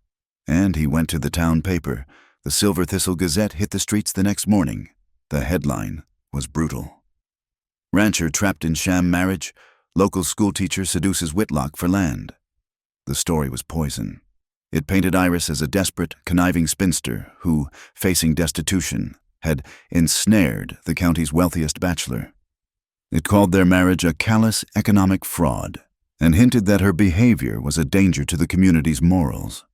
and he went to the town paper. The Silver Thistle Gazette hit the streets the next morning. The headline was brutal. Rancher trapped in sham marriage, local schoolteacher seduces Whitlock for land. The story was poison. It painted Iris as a desperate, conniving spinster who, facing destitution, had ensnared the county's wealthiest bachelor. It called their marriage a callous economic fraud and hinted that her behavior was a danger to the community's morals.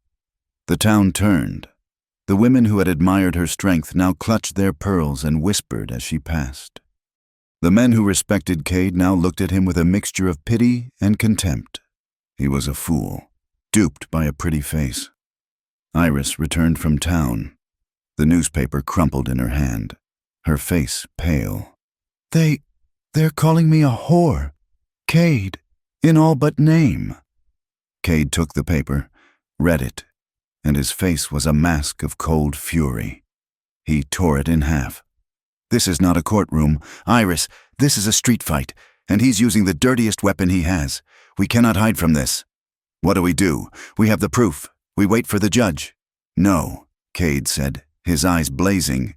The town turned. The women who had admired her strength now clutched their pearls and whispered as she passed. The men who respected Cade now looked at him with a mixture of pity and contempt. He was a fool, duped by a pretty face. Iris returned from town. The newspaper crumpled in her hand, her face pale. They're calling me a whore. Cade, in all but name. Cade took the paper, read it, and his face was a mask of cold fury. He tore it in half. This is not a courtroom. Iris, this is a street fight. And he's using the dirtiest weapon he has. We cannot hide from this. What do? We have the proof. We wait for the judge. No, Cade said, his eyes blazing.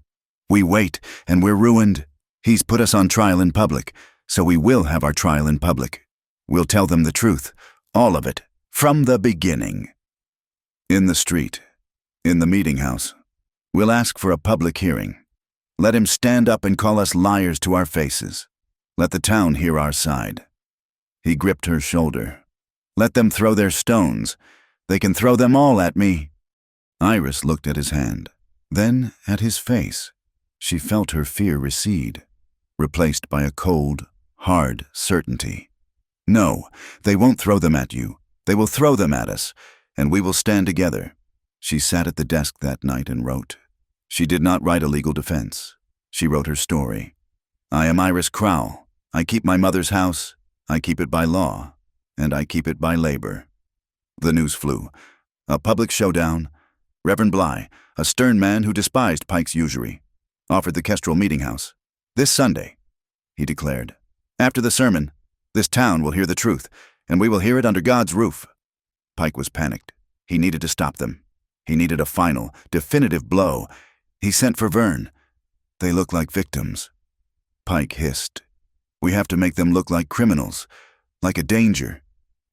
We wait, and we're ruined. He's put us on trial in public, so we will have our trial in public. We'll tell them the truth, all of it, from the beginning. In the street, in the meeting house, we'll ask for a public hearing. Let him stand up and call us liars to our faces. Let the town hear our side. He gripped her shoulder. Let them throw their stones. They can throw them all at me. Iris looked at his hand, then at his face. She felt her fear recede, replaced by a cold, hard certainty. No, they won't throw them at you. They will throw them at us, and we will stand together. She sat at the desk that night and wrote. She did not write a legal defense. She wrote her story. I am Iris Crowell. I keep my mother's house. I keep it by law, and I keep it by labor. The news flew. A public showdown. Reverend Bly, a stern man who despised Pike's usury, offered the Kestrel Meeting House. This Sunday, he declared. After the sermon, this town will hear the truth, and we will hear it under God's roof. Pike was panicked. He needed to stop them. He needed a final, definitive blow. He sent for Vern. They look like victims. Pike hissed. We have to make them look like criminals, like a danger.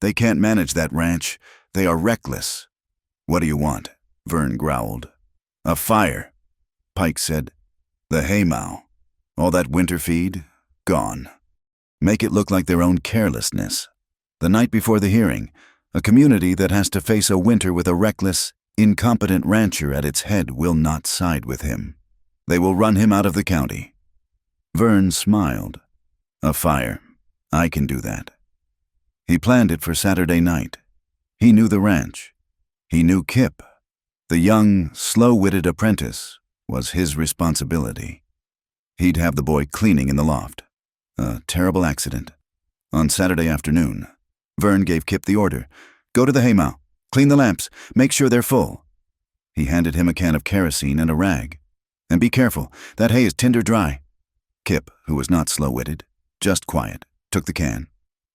They can't manage that ranch. They are reckless. What do you want? Vern growled. A fire, Pike said. The haymow. All that winter feed, gone. Make it look like their own carelessness. The night before the hearing, a community that has to face a winter with a reckless, incompetent rancher at its head will not side with him. They will run him out of the county. Vern smiled. A fire. I can do that. He planned it for Saturday night. He knew the ranch. He knew Kip. The young, slow-witted apprentice was his responsibility. He'd have the boy cleaning in the loft. A terrible accident. On Saturday afternoon, Vern gave Kip the order. Go to the haymow. Clean the lamps. Make sure they're full. He handed him a can of kerosene and a rag. And be careful. That hay is tinder dry. Kip, who was not slow-witted, just quiet, took the can.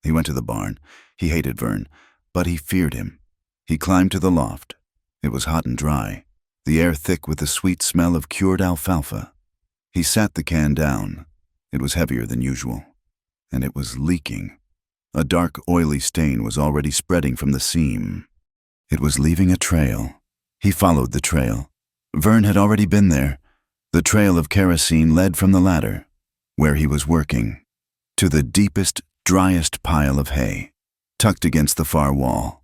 He went to the barn. He hated Vern, but he feared him. He climbed to the loft. It was hot and dry, the air thick with the sweet smell of cured alfalfa. He sat the can down. It was heavier than usual, and it was leaking. A dark, oily stain was already spreading from the seam. It was leaving a trail. He followed the trail. Vern had already been there. The trail of kerosene led from the ladder, where he was working, to the deepest, driest pile of hay, tucked against the far wall.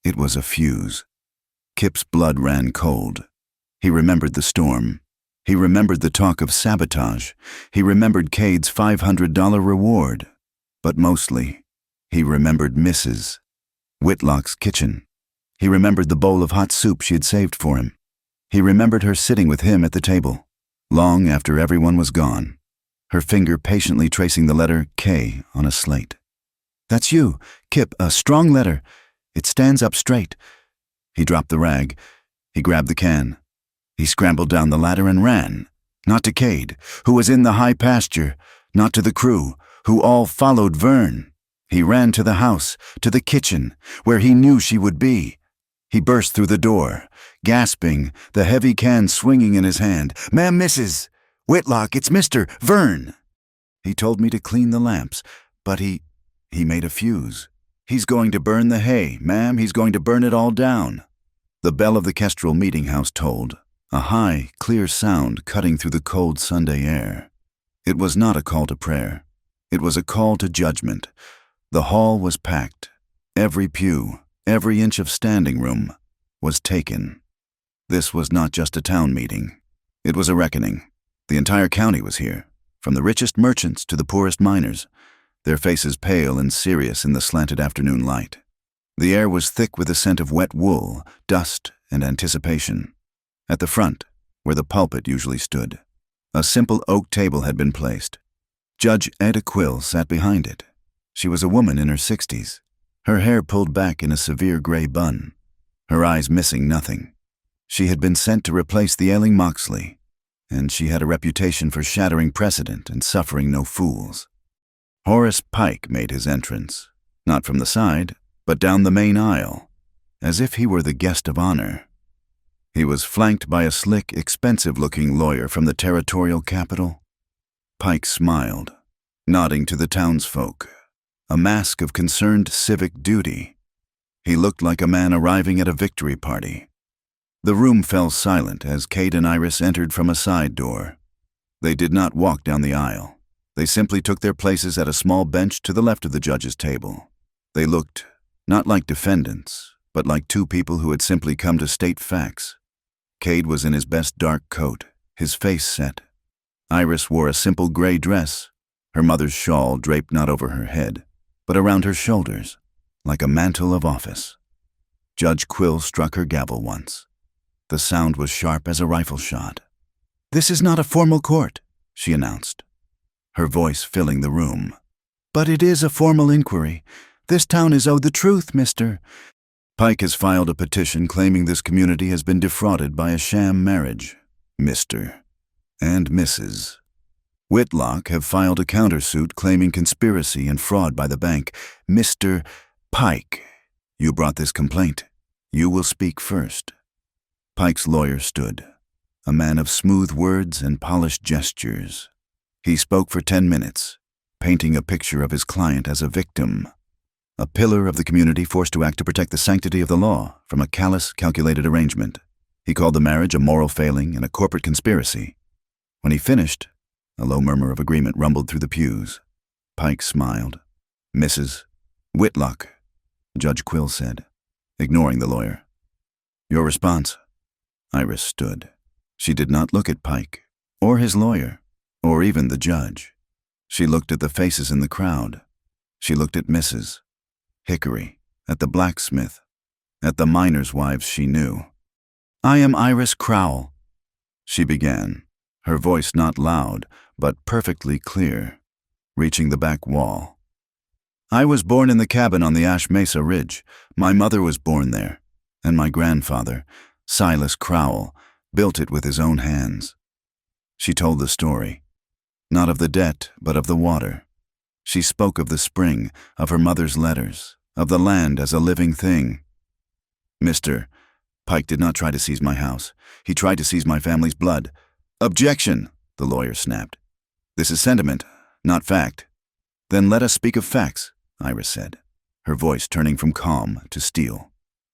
It was a fuse. Kip's blood ran cold. He remembered the storm. He remembered the talk of sabotage. He remembered Cade's $500 reward. But mostly, he remembered Mrs. Whitlock's kitchen. He remembered the bowl of hot soup she had saved for him. He remembered her sitting with him at the table, long after everyone was gone, her finger patiently tracing the letter K on a slate. That's you, Kip, a strong letter. It stands up straight. He dropped the rag. He grabbed the can. He scrambled down the ladder and ran, not to Cade, who was in the high pasture, not to the crew, who all followed Vern. He ran to the house, to the kitchen, where he knew she would be. He burst through the door, gasping, the heavy can swinging in his hand. Ma'am, Mrs. Whitlock, it's Mr. Vern. He told me to clean the lamps, but he made a fuse. He's going to burn the hay, ma'am. He's going to burn it all down. The bell of the Kestrel Meeting House tolled, a high, clear sound cutting through the cold Sunday air. It was not a call to prayer. It was a call to judgment. The hall was packed. Every pew, every inch of standing room was taken. This was not just a town meeting. It was a reckoning. The entire county was here, from the richest merchants to the poorest miners, their faces pale and serious in the slanted afternoon light. The air was thick with the scent of wet wool, dust, and anticipation. At the front, where the pulpit usually stood, a simple oak table had been placed. Judge Etta Quill sat behind it. She was a woman in her 60s, her hair pulled back in a severe gray bun, her eyes missing nothing. She had been sent to replace the ailing Moxley, and she had a reputation for shattering precedent and suffering no fools. Horace Pike made his entrance, not from the side, but down the main aisle, as if he were the guest of honor. He was flanked by a slick, expensive-looking lawyer from the territorial capital. Pike smiled, nodding to the townsfolk, a mask of concerned civic duty. He looked like a man arriving at a victory party. The room fell silent as Cade and Iris entered from a side door. They did not walk down the aisle. They simply took their places at a small bench to the left of the judge's table. They looked not like defendants, but like two people who had simply come to state facts. Cade was in his best dark coat, his face set. Iris wore a simple gray dress, her mother's shawl draped not over her head, but around her shoulders, like a mantle of office. Judge Quill struck her gavel once. The sound was sharp as a rifle shot. "This is not a formal court," she announced, her voice filling the room. "But it is a formal inquiry. This town is owed the truth, Mr. Pike has filed a petition claiming this community has been defrauded by a sham marriage, Mr. and Mrs. Whitlock have filed a countersuit claiming conspiracy and fraud by the bank. Mr. Pike, you brought this complaint. You will speak first." Pike's lawyer stood, a man of smooth words and polished gestures. He spoke for 10 minutes, painting a picture of his client as a victim, a pillar of the community forced to act to protect the sanctity of the law from a callous, calculated arrangement. He called the marriage a moral failing and a corporate conspiracy. When he finished, a low murmur of agreement rumbled through the pews. Pike smiled. "Mrs. Whitlock," Judge Quill said, ignoring the lawyer. "Your response." Iris stood. She did not look at Pike, or his lawyer, or even the judge. She looked at the faces in the crowd. She looked at Mrs. Hickory, at the blacksmith, at the miners' wives she knew. "I am Iris Crowell," she began, her voice not loud, but perfectly clear, reaching the back wall. "I was born in the cabin on the Ash Mesa Ridge. My mother was born there, and my grandfather, Silas Crowell, built it with his own hands." She told the story, not of the debt, but of the water. She spoke of the spring, of her mother's letters, of the land as a living thing. "Mr. Pike did not try to seize my house. He tried to seize my family's blood." "Objection," the lawyer snapped. "This is sentiment, not fact." "Then let us speak of facts," Iris said, her voice turning from calm to steel.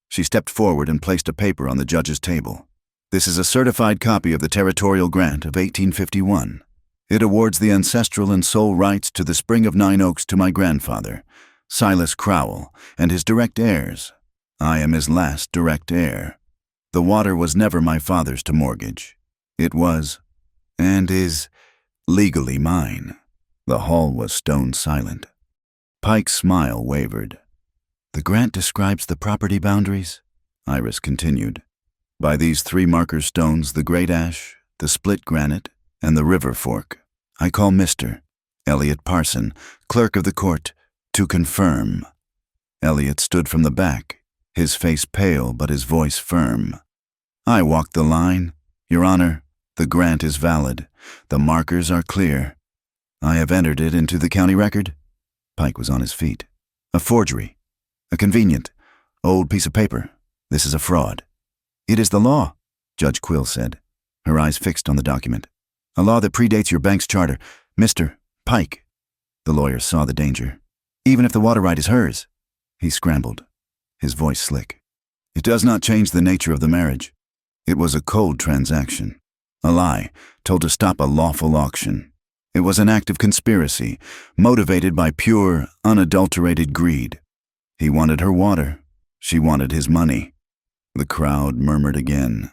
She stepped forward and placed a paper on the judge's table. "This is a certified copy of the territorial grant of 1851. It awards the ancestral and sole rights to the Spring of 9 Oaks to my grandfather, Silas Crowell, and his direct heirs. I am his last direct heir. The water was never my father's to mortgage. It was, and is, legally mine." The hall was stone silent. Pike's smile wavered. "The grant describes the property boundaries," Iris continued. "By these 3 marker stones, the Great Ash, the Split Granite, and the River Fork, I call Mr. Elliot Parson, clerk of the court, to confirm." Elliot stood from the back, his face pale but his voice firm. "I walked the line. Your Honor, the grant is valid. The markers are clear. I have entered it into the county record." Pike was on his feet. "A forgery. A convenient, old piece of paper. This is a fraud." "It is the law," Judge Quill said, her eyes fixed on the document. "A law that predates your bank's charter. Mr. Pike." The lawyer saw the danger. "Even if the water right is hers." He scrambled, his voice slick. "It does not change the nature of the marriage. It was a cold transaction. A lie, told to stop a lawful auction. It was an act of conspiracy, motivated by pure, unadulterated greed. He wanted her water. She wanted his money." The crowd murmured again.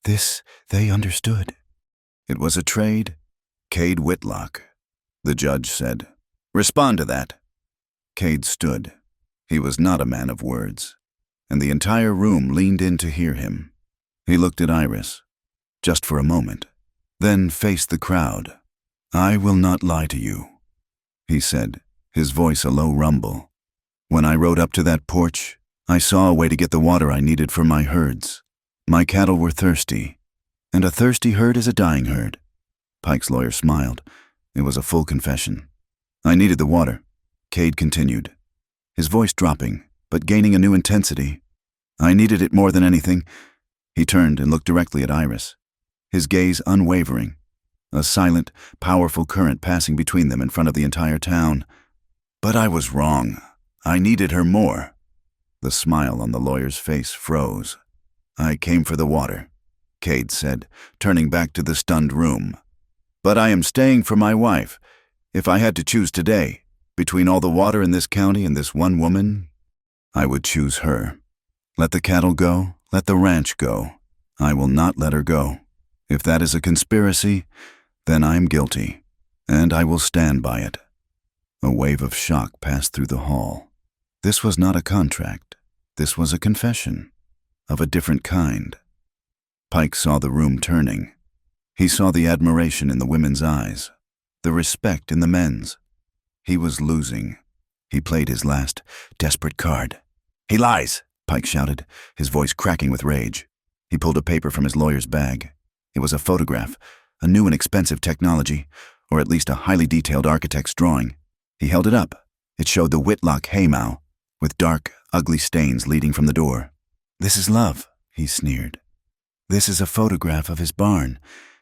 "This they understood." "It was a trade." "Cade Whitlock," the judge said. "Respond to that." Cade stood. He was not a man of words, and the entire room leaned in to hear him. He looked at Iris, just for a moment, then faced the crowd. "I will not lie to you," he said, his voice a low rumble. "When I rode up to that porch, I saw a way to get the water I needed for my herds. My cattle were thirsty, and a thirsty herd is a dying herd." Pike's lawyer smiled. It was a full confession. I needed the water, Cade continued, his voice dropping, but gaining a new intensity. I needed it more than anything. He turned and looked directly at Iris, his gaze unwavering, a silent, powerful current passing between them in front of the entire town. But I was wrong. I needed her more. The smile on the lawyer's face froze. I came for the water, Cade said, turning back to the stunned room. But I am staying for my wife. If I had to choose today, between all the water in this county and this one woman, I would choose her. Let the cattle go, let the ranch go. I will not let her go. If that is a conspiracy, then I am guilty, and I will stand by it. A wave of shock passed through the hall. This was not a contract. This was a confession, of a different kind. Pike saw the room turning. He saw the admiration in the women's eyes, the respect in the men's. He was losing. He played his last, desperate card. "He lies!" Pike shouted, his voice cracking with rage. He pulled a paper from his lawyer's bag. It was a photograph, a new and expensive technology, or at least a highly detailed architect's drawing. He held it up. It showed the Whitlock haymow, with dark, ugly stains leading from the door. "This is love," he sneered. "This is a photograph of his barn,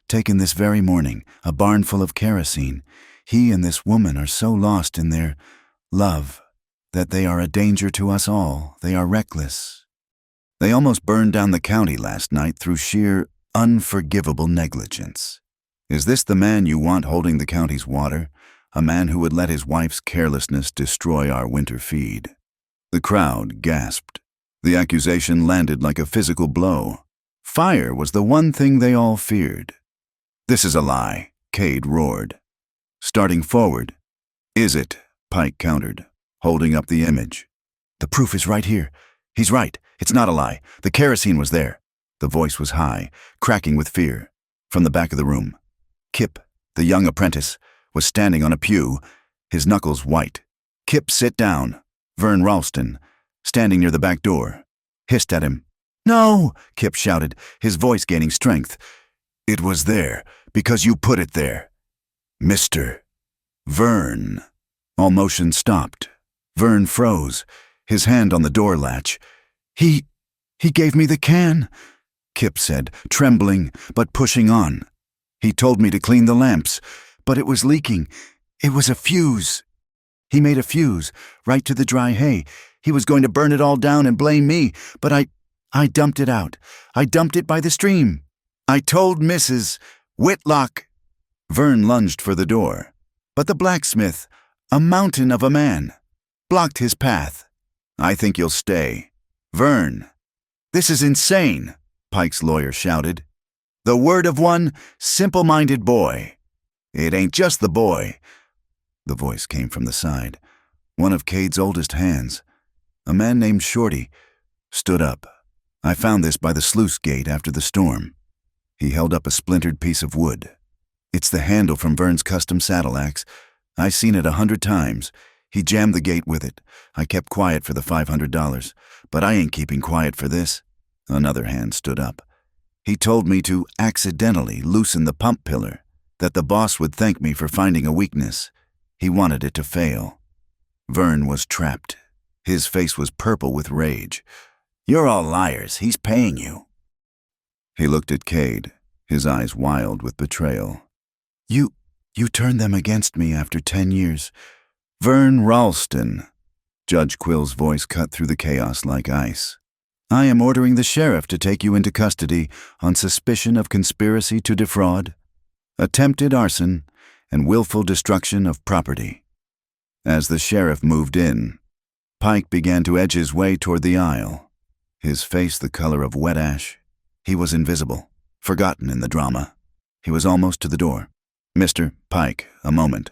taken this very morning, a barn full of kerosene. He and this woman are so lost in their love that they are a danger to us all. They are reckless. They almost burned down the county last night through sheer, unforgivable negligence. Is this the man you want holding the county's water? A man who would let his wife's carelessness destroy our winter feed?" The crowd gasped. The accusation landed like a physical blow. Fire was the one thing they all feared. "This is a lie," Cade roared. Starting forward. "Is it?" Pike countered, holding up the image. "The proof is right here. He's right. It's not a lie. The kerosene was there." The voice was high, cracking with fear. From the back of the room, Kip, the young apprentice, was standing on a pew, his knuckles white. "Kip, sit down." Vern Ralston, standing near the back door, hissed at him. "No!" Kip shouted, his voice gaining strength. "It was there, because you put it there. Mr. Vern." All motion stopped. Vern froze, his hand on the door latch. He gave me the can," Kip said, trembling, but pushing on. "He told me to clean the lamps, but it was leaking. It was a fuse. He made a fuse, right to the dry hay. He was going to burn it all down and blame me, but I dumped it out. I dumped it by the stream. I told Mrs. Whitlock." Vern lunged for the door, but the blacksmith, a mountain of a man, blocked his path. "I think you'll stay." "Vern, this is insane," Pike's lawyer shouted. "The word of one simple-minded boy." "It ain't just the boy." The voice came from the side. One of Cade's oldest hands, a man named Shorty, stood up. "I found this by the sluice gate after the storm." He held up a splintered piece of wood. "It's the handle from Vern's custom saddle axe. I seen it 100 times. He jammed the gate with it. I kept quiet for the $500, but I ain't keeping quiet for this." Another hand stood up. "He told me to accidentally loosen the pump pillar, that the boss would thank me for finding a weakness. He wanted it to fail." Vern was trapped. His face was purple with rage. "You're all liars. He's paying you." He looked at Cade, his eyes wild with betrayal. You turned them against me after 10 years. Vern Ralston." Judge Quill's voice cut through the chaos like ice. "I am ordering the sheriff to take you into custody on suspicion of conspiracy to defraud, attempted arson, and willful destruction of property." As the sheriff moved in, Pike began to edge his way toward the aisle, his face the color of wet ash. He was invisible, forgotten in the drama. He was almost to the door. "Mr. Pike, a moment."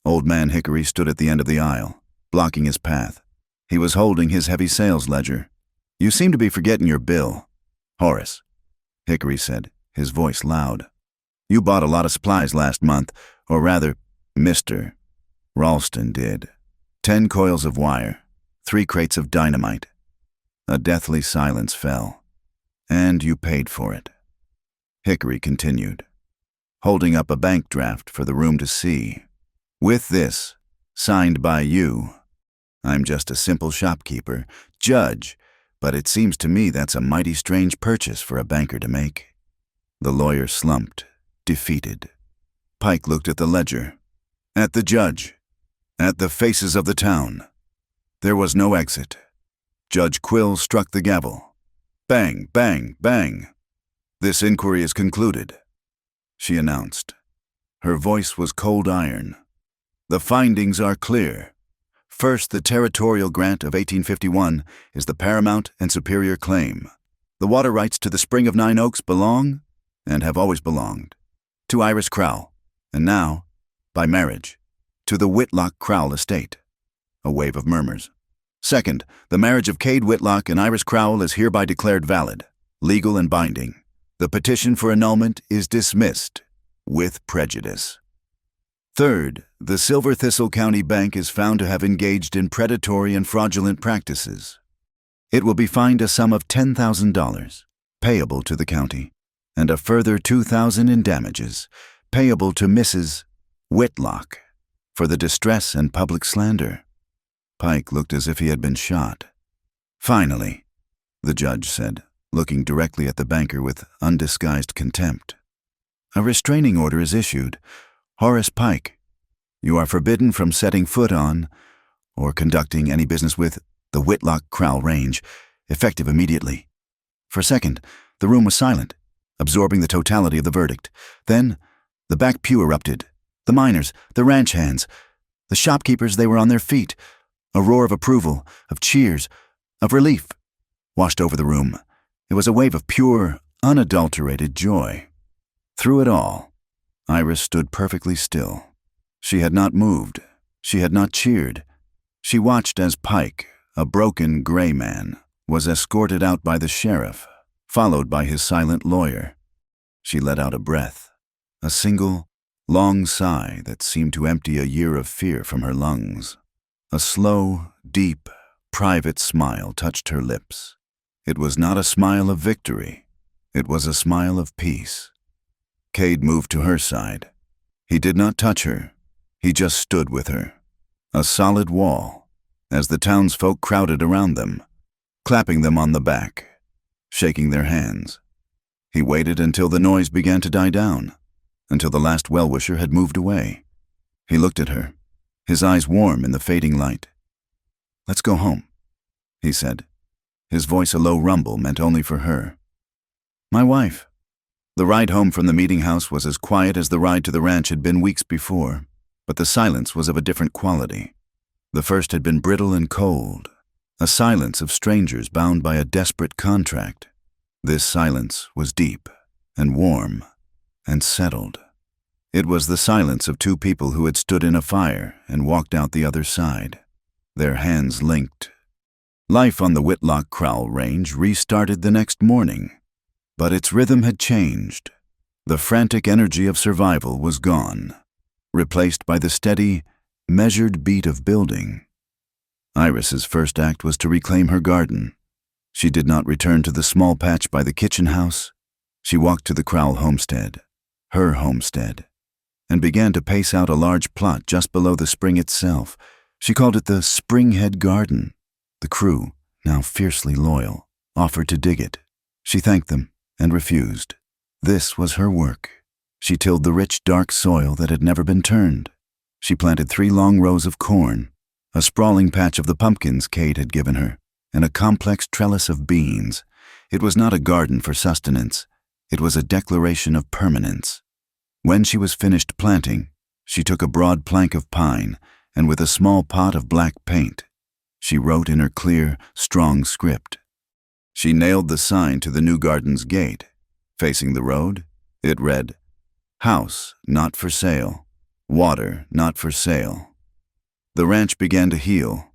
Old Man Hickory stood at the end of the aisle, blocking his path. He was holding his heavy sales ledger. "You seem to be forgetting your bill." "Horace," Hickory said, his voice loud. "You bought a lot of supplies last month, or rather, Mr. Ralston did. 10 coils of wire, 3 crates of dynamite." A deathly silence fell. "And you paid for it," Hickory continued, holding up a bank draft for the room to see. "With this, Signed by you. I'm just a simple shopkeeper, judge, but it seems to me that's a mighty strange purchase for a banker to make." The lawyer slumped, defeated. Pike looked at the ledger, at the judge, at the faces of the town. There was no exit. Judge Quill struck the gavel. Bang, bang, bang. "This inquiry is concluded," she announced. Her voice was cold iron. "The findings are clear. First, the territorial grant of 1851 is the paramount and superior claim. The water rights to the Spring of Nine Oaks belong, and have always belonged, to Iris Crowell, and now, by marriage, to the Whitlock Crowell estate." A wave of murmurs. "Second, the marriage of Cade Whitlock and Iris Crowell is hereby declared valid, legal and binding. The petition for annulment is dismissed, with prejudice. Third, the Silver Thistle County Bank is found to have engaged in predatory and fraudulent practices. It will be fined a sum of $10,000, payable to the county, and a further $2,000 in damages, payable to Mrs. Whitlock, for the distress and public slander." Pike looked as if he had been shot. "Finally," the judge said, looking directly at the banker with undisguised contempt. "A restraining order is issued. Horace Pike, you are forbidden from setting foot on or conducting any business with the Whitlock Crowell Range, effective immediately." For a second, the room was silent, absorbing the totality of the verdict. Then, the back pew erupted. The miners, the ranch hands, the shopkeepers, they were on their feet. A roar of approval, of cheers, of relief, washed over the room. It was a wave of pure, unadulterated joy. Through it all, Iris stood perfectly still. She had not moved. She had not cheered. She watched as Pike, a broken gray man, was escorted out by the sheriff, followed by his silent lawyer. She let out a breath, a single, long sigh that seemed to empty a year of fear from her lungs. A slow, deep, private smile touched her lips. It was not a smile of victory. It was a smile of peace. Cade moved to her side. He did not touch her. He just stood with her, a solid wall, as the townsfolk crowded around them, clapping them on the back, shaking their hands. He waited until the noise began to die down, until the last well-wisher had moved away. He looked at her, his eyes warm in the fading light. "Let's go home," he said. His voice a low rumble meant only for her. "My wife." The ride home from the meeting house was as quiet as the ride to the ranch had been weeks before, but the silence was of a different quality. The first had been brittle and cold, a silence of strangers bound by a desperate contract. This silence was deep and warm and settled. It was the silence of two people who had stood in a fire and walked out the other side, their hands linked. Life on the Whitlock Crowell Range restarted the next morning, but its rhythm had changed. The frantic energy of survival was gone, replaced by the steady, measured beat of building. Iris's first act was to reclaim her garden. She did not return to the small patch by the kitchen house. She walked to the Crowell homestead, her homestead, and began to pace out a large plot just below the spring itself. She called it the Springhead Garden. The crew, now fiercely loyal, offered to dig it. She thanked them and refused. This was her work. She tilled the rich, dark soil that had never been turned. She planted 3 long rows of corn, a sprawling patch of the pumpkins Cade had given her, and a complex trellis of beans. It was not a garden for sustenance. It was a declaration of permanence. When she was finished planting, she took a broad plank of pine, and with a small pot of black paint, she wrote in her clear, strong script. She nailed the sign to the new garden's gate. Facing the road, it read, "House not for sale. Water not for sale." The ranch began to heal.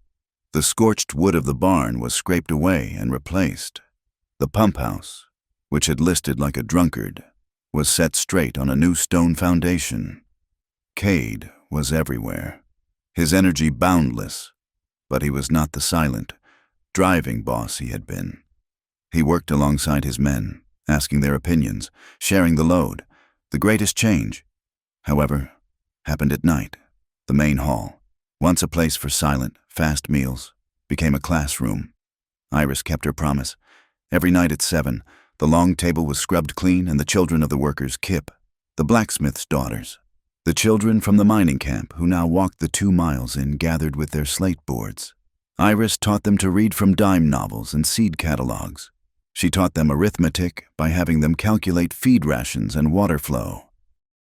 The scorched wood of the barn was scraped away and replaced. The pump house, which had listed like a drunkard, was set straight on a new stone foundation. Cade was everywhere, his energy boundless, but he was not the silent, driving boss he had been. He worked alongside his men, asking their opinions, sharing the load. The greatest change, however, happened at night, the main hall. Once a place for silent, fast meals, became a classroom. Iris kept her promise. Every night at 7, the long table was scrubbed clean and the children of the workers Kip, the blacksmith's daughters, the children from the mining camp who now walked the 2 miles in gathered with their slate boards. Iris taught them to read from dime novels and seed catalogs. She taught them arithmetic by having them calculate feed rations and water flow.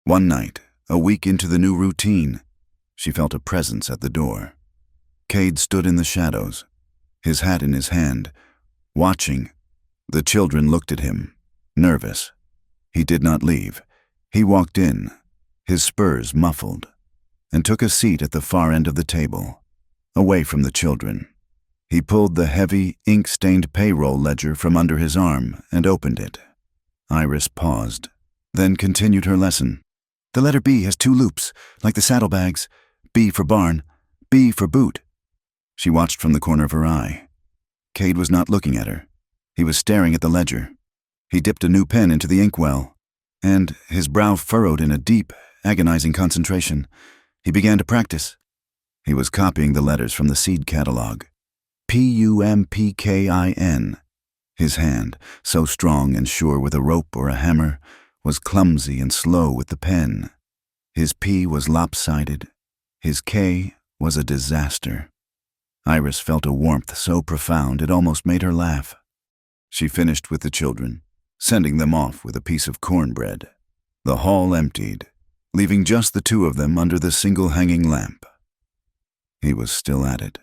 One night, a week into the new routine, she felt a presence at the door. Cade stood in the shadows, his hat in his hand, watching. The children looked at him, nervous. He did not leave. He walked in, his spurs muffled, and took a seat at the far end of the table, away from the children. He pulled the heavy, ink-stained payroll ledger from under his arm and opened it. Iris paused, then continued her lesson. The letter B has 2 loops, like the saddlebags. B for barn, B for boot. She watched from the corner of her eye. Cade was not looking at her. He was staring at the ledger. He dipped a new pen into the inkwell, and, his brow furrowed in a deep, agonizing concentration, he began to practice. He was copying the letters from the seed catalog. Pumpkin. His hand, so strong and sure with a rope or a hammer, was clumsy and slow with the pen. His P was lopsided. His K was a disaster. Iris felt a warmth so profound it almost made her laugh. She finished with the children, sending them off with a piece of cornbread. The hall emptied, leaving just the 2 of them under the single hanging lamp. He was still at it,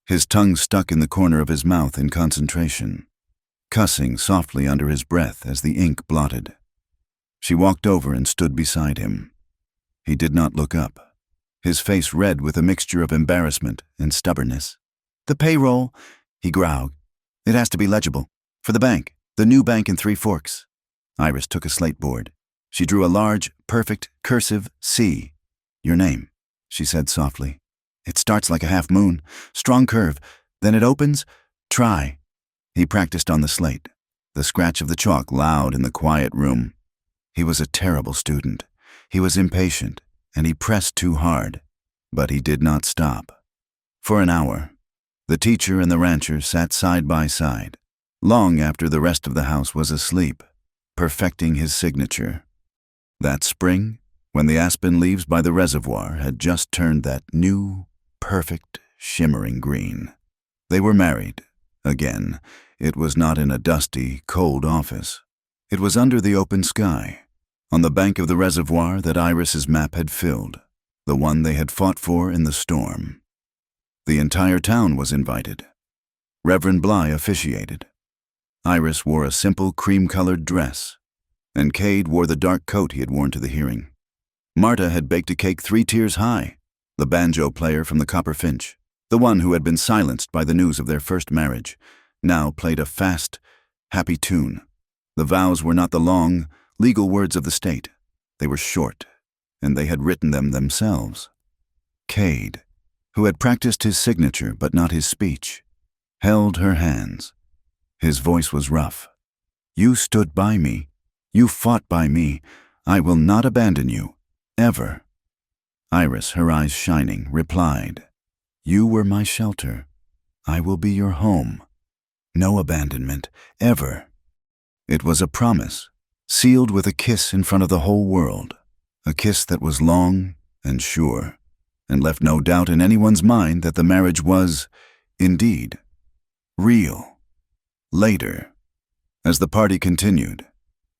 his tongue stuck in the corner of his mouth in concentration, cussing softly under his breath as the ink blotted. She walked over and stood beside him. He did not look up, his face red with a mixture of embarrassment and stubbornness. The payroll, he growled. It has to be legible. For the bank, the new bank in 3 Forks. Iris took a slate board. She drew a large, perfect, cursive C. Your name, she said softly. It starts like a half moon, strong curve. Then it opens. Try. He practiced on the slate, the scratch of the chalk loud in the quiet room. He was a terrible student. He was impatient, and he pressed too hard. But he did not stop. For an hour, the teacher and the rancher sat side by side, long after the rest of the house was asleep, perfecting his signature. That spring, when the aspen leaves by the reservoir had just turned that new, perfect, shimmering green. They were married. Again, it was not in a dusty, cold office. It was under the open sky, on the bank of the reservoir that Iris's map had filled, the one they had fought for in the storm. The entire town was invited. Reverend Bly officiated. Iris wore a simple cream-colored dress, and Cade wore the dark coat he had worn to the hearing. Marta had baked a cake 3 tiers high, the banjo player from the Copper Finch, the one who had been silenced by the news of their first marriage, now played a fast, happy tune. The vows were not the long, legal words of the state. They were short, and they had written them themselves. Cade, who had practiced his signature but not his speech, held her hands. His voice was rough. You stood by me. You fought by me. I will not abandon you, ever. Iris, her eyes shining, replied, You were my shelter. I will be your home. No abandonment, ever. It was a promise, sealed with a kiss in front of the whole world, a kiss that was long and sure, and left no doubt in anyone's mind that the marriage was, indeed, real. Later, as the party continued,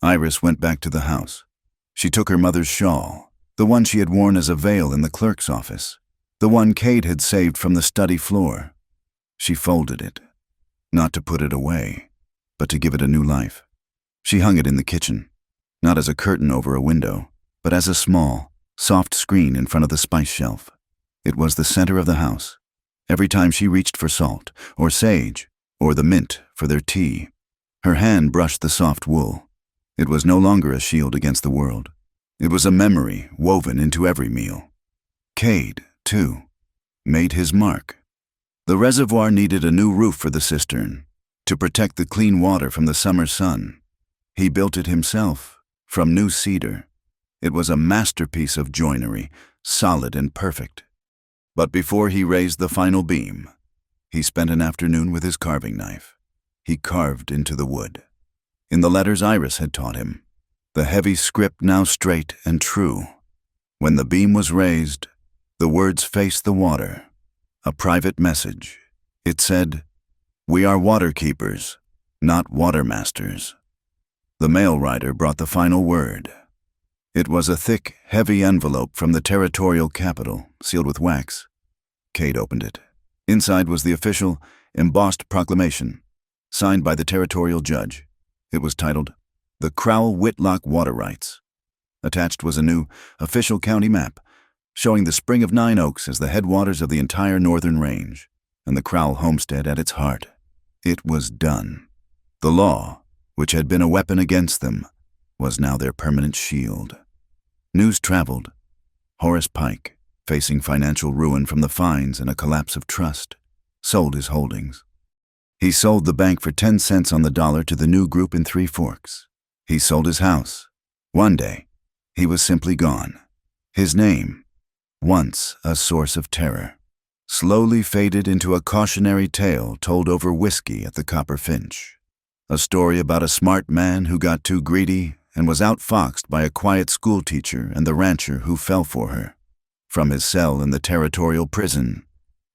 Iris went back to the house. She took her mother's shawl, the one she had worn as a veil in the clerk's office, the one Cade had saved from the study floor. She folded it, not to put it away, but to give it a new life. She hung it in the kitchen, not as a curtain over a window, but as a small, soft screen in front of the spice shelf. It was the center of the house. Every time she reached for salt, or sage, or the mint for their tea, her hand brushed the soft wool. It was no longer a shield against the world. It was a memory woven into every meal. Cade, too, made his mark. The reservoir needed a new roof for the cistern, to protect the clean water from the summer sun. He built it himself, from new cedar. It was a masterpiece of joinery, solid and perfect. But before he raised the final beam, he spent an afternoon with his carving knife. He carved into the wood. In the letters Iris had taught him, the heavy script now straight and true. When the beam was raised, the words faced the water. A private message. It said, "We are water keepers, not water masters." The mail rider brought the final word. It was a thick, heavy envelope from the territorial capital, sealed with wax. Cade opened it. Inside was the official, embossed proclamation, signed by the territorial judge. It was titled, "The Crowell-Whitlock Water Rights." Attached was a new, official county map, showing the Spring of Nine Oaks as the headwaters of the entire northern range, and the Crowell homestead at its heart. It was done. The law, which had been a weapon against them, was now their permanent shield. News traveled. Horace Pike, facing financial ruin from the fines and a collapse of trust, sold his holdings. He sold the bank for 10 cents on the dollar to the new group in Three Forks. He sold his house. One day, he was simply gone. His name, once a source of terror, slowly faded into a cautionary tale told over whiskey at the Copper Finch. A story about a smart man who got too greedy and was outfoxed by a quiet schoolteacher and the rancher who fell for her. From his cell in the territorial prison,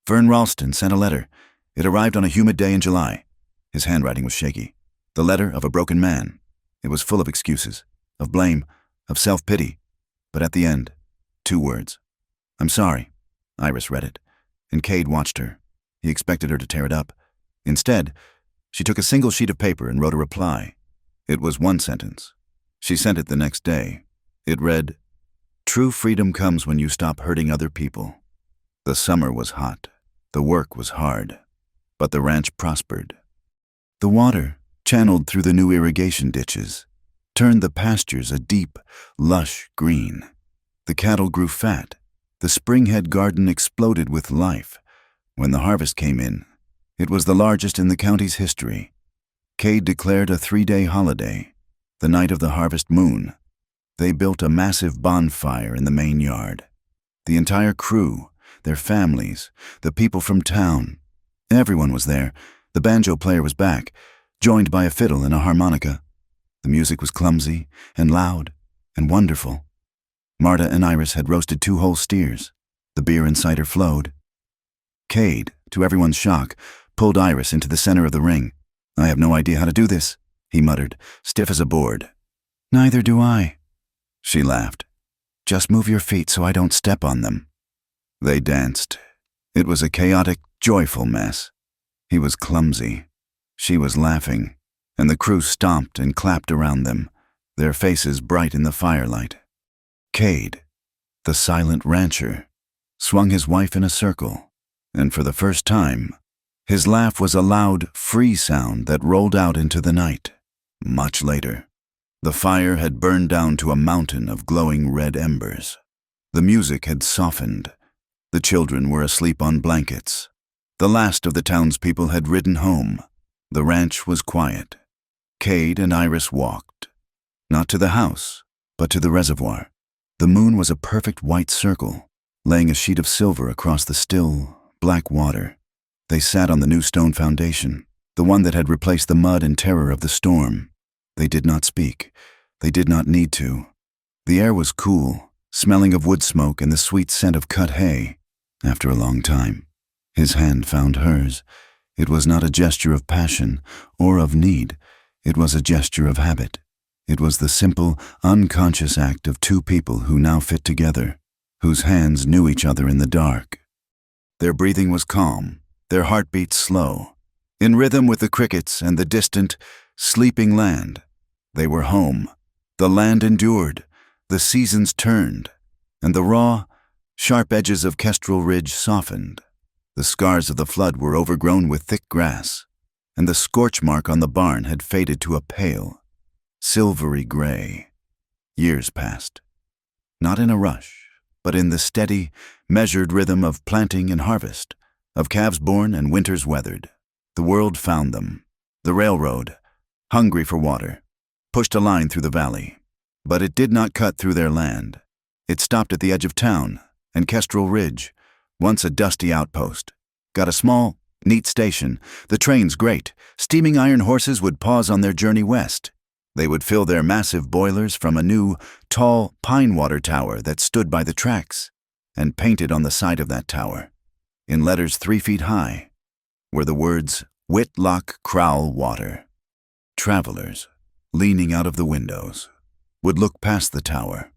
Vern Ralston sent a letter. It arrived on a humid day in July. His handwriting was shaky. The letter of a broken man. It was full of excuses, of blame, of self-pity. But at the end, 2 words. "I'm sorry." Iris read it, and Cade watched her. He expected her to tear it up. Instead, she took a single sheet of paper and wrote a reply. It was 1 sentence. She sent it the next day. It read, "True freedom comes when you stop hurting other people." The summer was hot. The work was hard. But the ranch prospered. The water, channeled through the new irrigation ditches, turned the pastures a deep, lush green. The cattle grew fat. The springhead garden exploded with life. When the harvest came in, it was the largest in the county's history. Cade declared a 3-day holiday, the night of the harvest moon. They built a massive bonfire in the main yard. The entire crew, their families, the people from town, everyone was there. The banjo player was back, joined by a fiddle and a harmonica. The music was clumsy and loud and wonderful. Marta and Iris had roasted 2 whole steers. The beer and cider flowed. Cade, to everyone's shock, pulled Iris into the center of the ring. "I have no idea how to do this," he muttered, stiff as a board. "Neither do I." She laughed. "Just move your feet so I don't step on them." They danced. It was a chaotic, joyful mess. He was clumsy. She was laughing, and the crew stomped and clapped around them, their faces bright in the firelight. Cade, the silent rancher, swung his wife in a circle, and for the first time, his laugh was a loud, free sound that rolled out into the night. Much later, the fire had burned down to a mountain of glowing red embers. The music had softened. The children were asleep on blankets. The last of the townspeople had ridden home. The ranch was quiet. Cade and Iris walked, not to the house, but to the reservoir. The moon was a perfect white circle, laying a sheet of silver across the still, black water. They sat on the new stone foundation, the one that had replaced the mud and terror of the storm. They did not speak. They did not need to. The air was cool, smelling of wood smoke and the sweet scent of cut hay. After a long time, his hand found hers. It was not a gesture of passion or of need. It was a gesture of habit. It was the simple, unconscious act of 2 people who now fit together, whose hands knew each other in the dark. Their breathing was calm, their heartbeats slow, in rhythm with the crickets and the distant, sleeping land. They were home. The land endured, the seasons turned, and the raw, sharp edges of Kestrel Ridge softened. The scars of the flood were overgrown with thick grass, and the scorch mark on the barn had faded to a pale, silvery gray. Years passed, not in a rush, but in the steady, measured rhythm of planting and harvest, of calves born and winters weathered. The world found them. The railroad, hungry for water, pushed a line through the valley, but it did not cut through their land. It stopped at the edge of town, and Kestrel Ridge, Once a dusty outpost. Got a small, neat station. The trains great. Steaming iron horses would pause on their journey west. They would fill their massive boilers from a new, tall pine water tower that stood by the tracks, and painted on the side of that tower, in letters 3 feet high, were the words Whitlock Crowell Water. Travelers, leaning out of the windows, would look past the tower,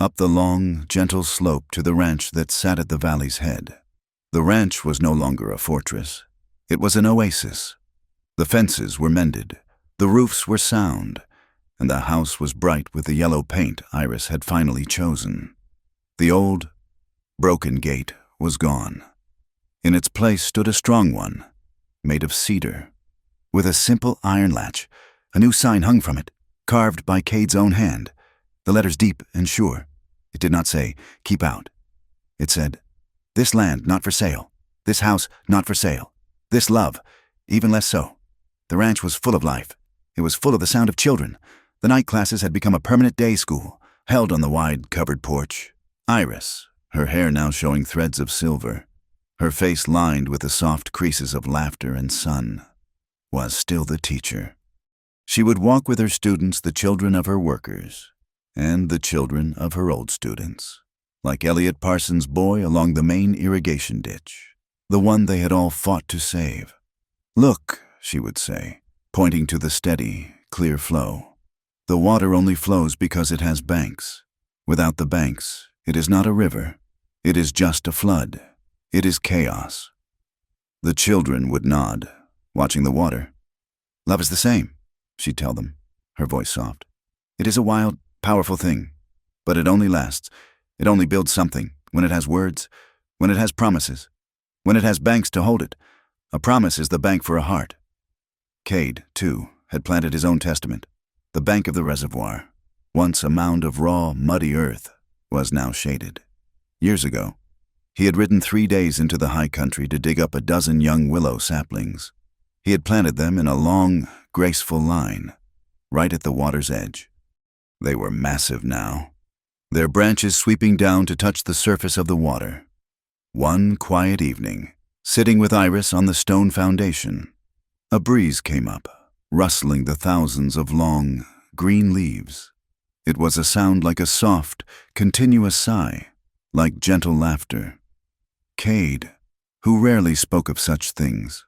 up the long, gentle slope to the ranch that sat at the valley's head. The ranch was no longer a fortress. It was an oasis. The fences were mended, the roofs were sound, and the house was bright with the yellow paint Iris had finally chosen. The old, broken gate was gone. In its place stood a strong one, made of cedar, with a simple iron latch. A new sign hung from it, carved by Cade's own hand, the letters deep and sure. It did not say, "Keep out." It said, "This land not for sale. This house not for sale. This love, even less so." The ranch was full of life. It was full of the sound of children. The night classes had become a permanent day school, held on the wide, covered porch. Iris, her hair now showing threads of silver, her face lined with the soft creases of laughter and sun, was still the teacher. She would walk with her students, the children of her workers, and the children of her old students, like Elliot Parsons' boy along the main irrigation ditch, the one they had all fought to save. "Look," she would say, pointing to the steady, clear flow. "The water only flows because it has banks. Without the banks, it is not a river. It is just a flood. It is chaos." The children would nod, watching the water. "Love is the same," she'd tell them, her voice soft. "It is a wild, powerful thing, but it only lasts. It only builds something when it has words, when it has promises, when it has banks to hold it. A promise is the bank for a heart." Cade, too, had planted his own testament. The bank of the reservoir, once a mound of raw, muddy earth, was now shaded. Years ago, he had ridden 3 days into the high country to dig up a dozen young willow saplings. He had planted them in a long, graceful line, right at the water's edge. They were massive now, their branches sweeping down to touch the surface of the water. One quiet evening, sitting with Iris on the stone foundation, a breeze came up, rustling the thousands of long, green leaves. It was a sound like a soft, continuous sigh, like gentle laughter. Cade, who rarely spoke of such things,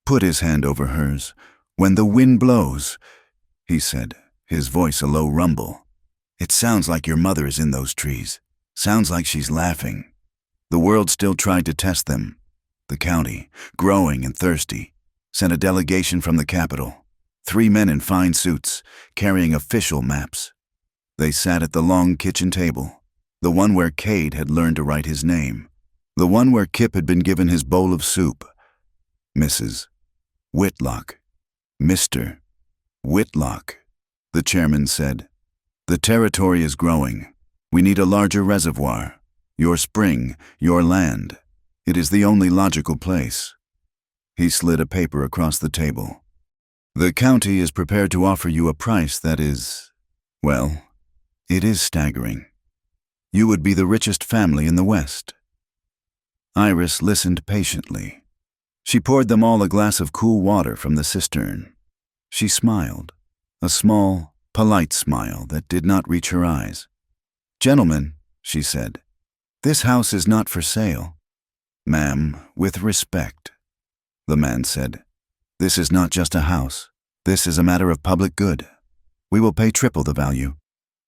put his hand over hers. "When the wind blows," he said, his voice a low rumble, "it sounds like your mother is in those trees. Sounds like she's laughing." The world still tried to test them. The county, growing and thirsty, sent a delegation from the capital. 3 men in fine suits, carrying official maps. They sat at the long kitchen table, the one where Cade had learned to write his name, the one where Kip had been given his bowl of soup. "Mrs. Whitlock, Mr. Whitlock," the chairman said. "The territory is growing. We need a larger reservoir. Your spring, your land. It is the only logical place." He slid a paper across the table. "The county is prepared to offer you a price that is, well, it is staggering. You would be the richest family in the West." Iris listened patiently. She poured them all a glass of cool water from the cistern. She smiled, a small, polite smile that did not reach her eyes. "Gentlemen," she said, "this house is not for sale." "Ma'am, with respect," the man said, "this is not just a house. This is a matter of public good. We will pay triple the value."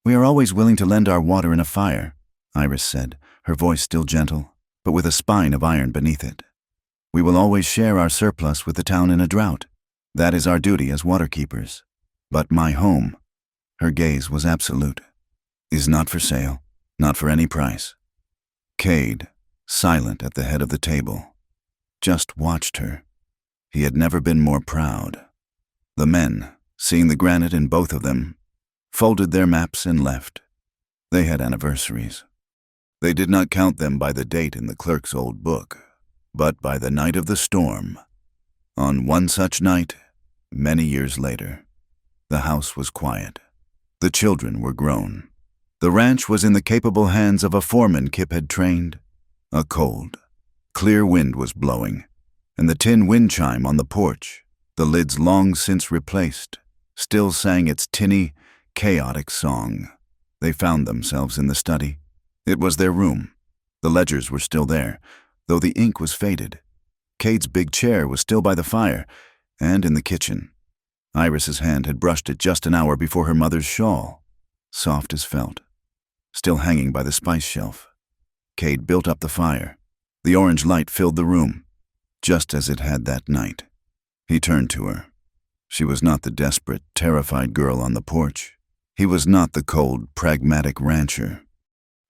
"We are always willing to lend our water in a fire," Iris said, her voice still gentle, but with a spine of iron beneath it. "We will always share our surplus with the town in a drought. That is our duty as waterkeepers. But my home," her gaze was absolute, "is not for sale, not for any price." Cade, silent at the head of the table, just watched her. He had never been more proud. The men, seeing the granite in both of them, folded their maps and left. They had anniversaries. They did not count them by the date in the clerk's old book, but by the night of the storm. On one such night, many years later, the house was quiet. The children were grown. The ranch was in the capable hands of a foreman Kip had trained. A cold, Clear wind was blowing, and the tin wind chime on the porch, the lids long since replaced, still sang its tinny, chaotic song. They found themselves in the study. It was their room. The ledgers were still there, though the ink was faded. Cade's big chair was still by the fire, and in the kitchen. Iris's hand had brushed it just an hour before her mother's shawl, soft as felt, still hanging by the spice shelf. Cade built up the fire. The orange light filled the room, just as it had that night. He turned to her. She was not the desperate, terrified girl on the porch. He was not the cold, pragmatic rancher.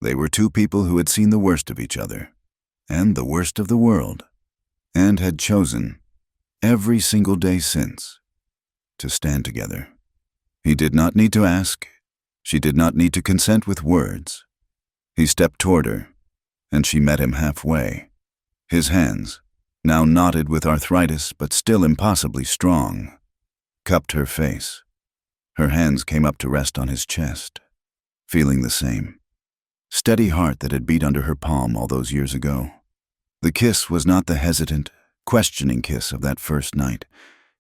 They were two people who had seen the worst of each other, and the worst of the world, and had chosen, every single day since, to stand together. He did not need to ask. She did not need to consent with words. He stepped toward her, and she met him halfway. His hands, now knotted with arthritis but still impossibly strong, cupped her face. Her hands came up to rest on his chest, feeling the same steady heart that had beat under her palm all those years ago. The kiss was not the hesitant, questioning kiss of that first night.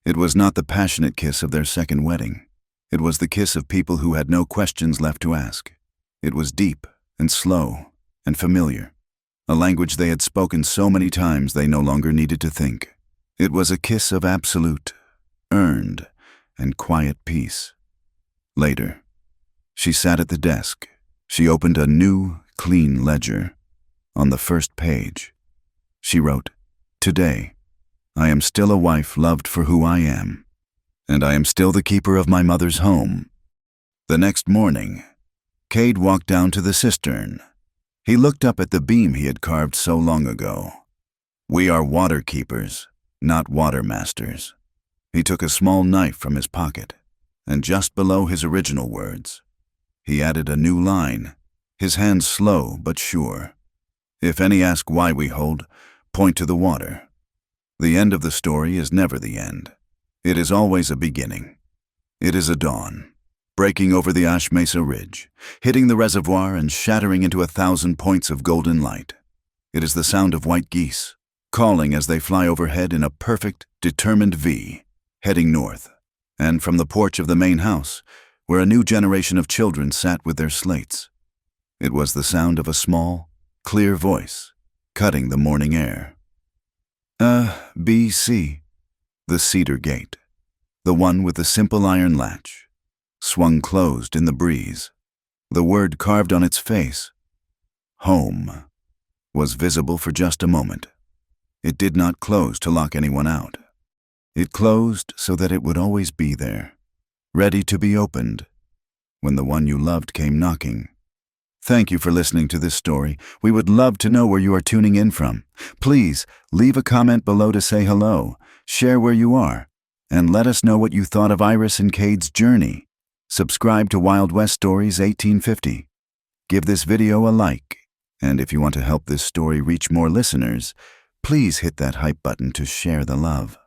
It was not the passionate kiss of their second wedding. It was the kiss of people who had no questions left to ask. It was deep and slow and familiar, a language they had spoken so many times they no longer needed to think. It was a kiss of absolute, earned, and quiet peace. Later, she sat at the desk. She opened a new, clean ledger. On the first page, she wrote, "Today, I am still a wife loved for who I am, and I am still the keeper of my mother's home." The next morning, Cade walked down to the cistern. He looked up at the beam he had carved so long ago. "We are water keepers, not water masters." He took a small knife from his pocket, and just below his original words, he added a new line, his hand slow but sure. "If any ask why we hold, point to the water." The end of the story is never the end. It is always a beginning. It is a dawn, breaking over the Ash Mesa Ridge, hitting the reservoir and shattering into 1,000 points of golden light. It is the sound of white geese, calling as they fly overhead in a perfect, determined V, heading north. And from the porch of the main house, where a new generation of children sat with their slates, it was the sound of a small, clear voice, cutting the morning air. B.C. The cedar gate, the one with the simple iron latch, swung closed in the breeze. The word carved on its face, home, was visible for just a moment. It did not close to lock anyone out. It closed so that it would always be there, ready to be opened, when the one you loved came knocking. Thank you for listening to this story. We would love to know where you are tuning in from. Please leave a comment below to say hello, share where you are, and let us know what you thought of Iris and Cade's journey. Subscribe to Wild West Stories 1850. Give this video a like, and if you want to help this story reach more listeners, please hit that hype button to share the love.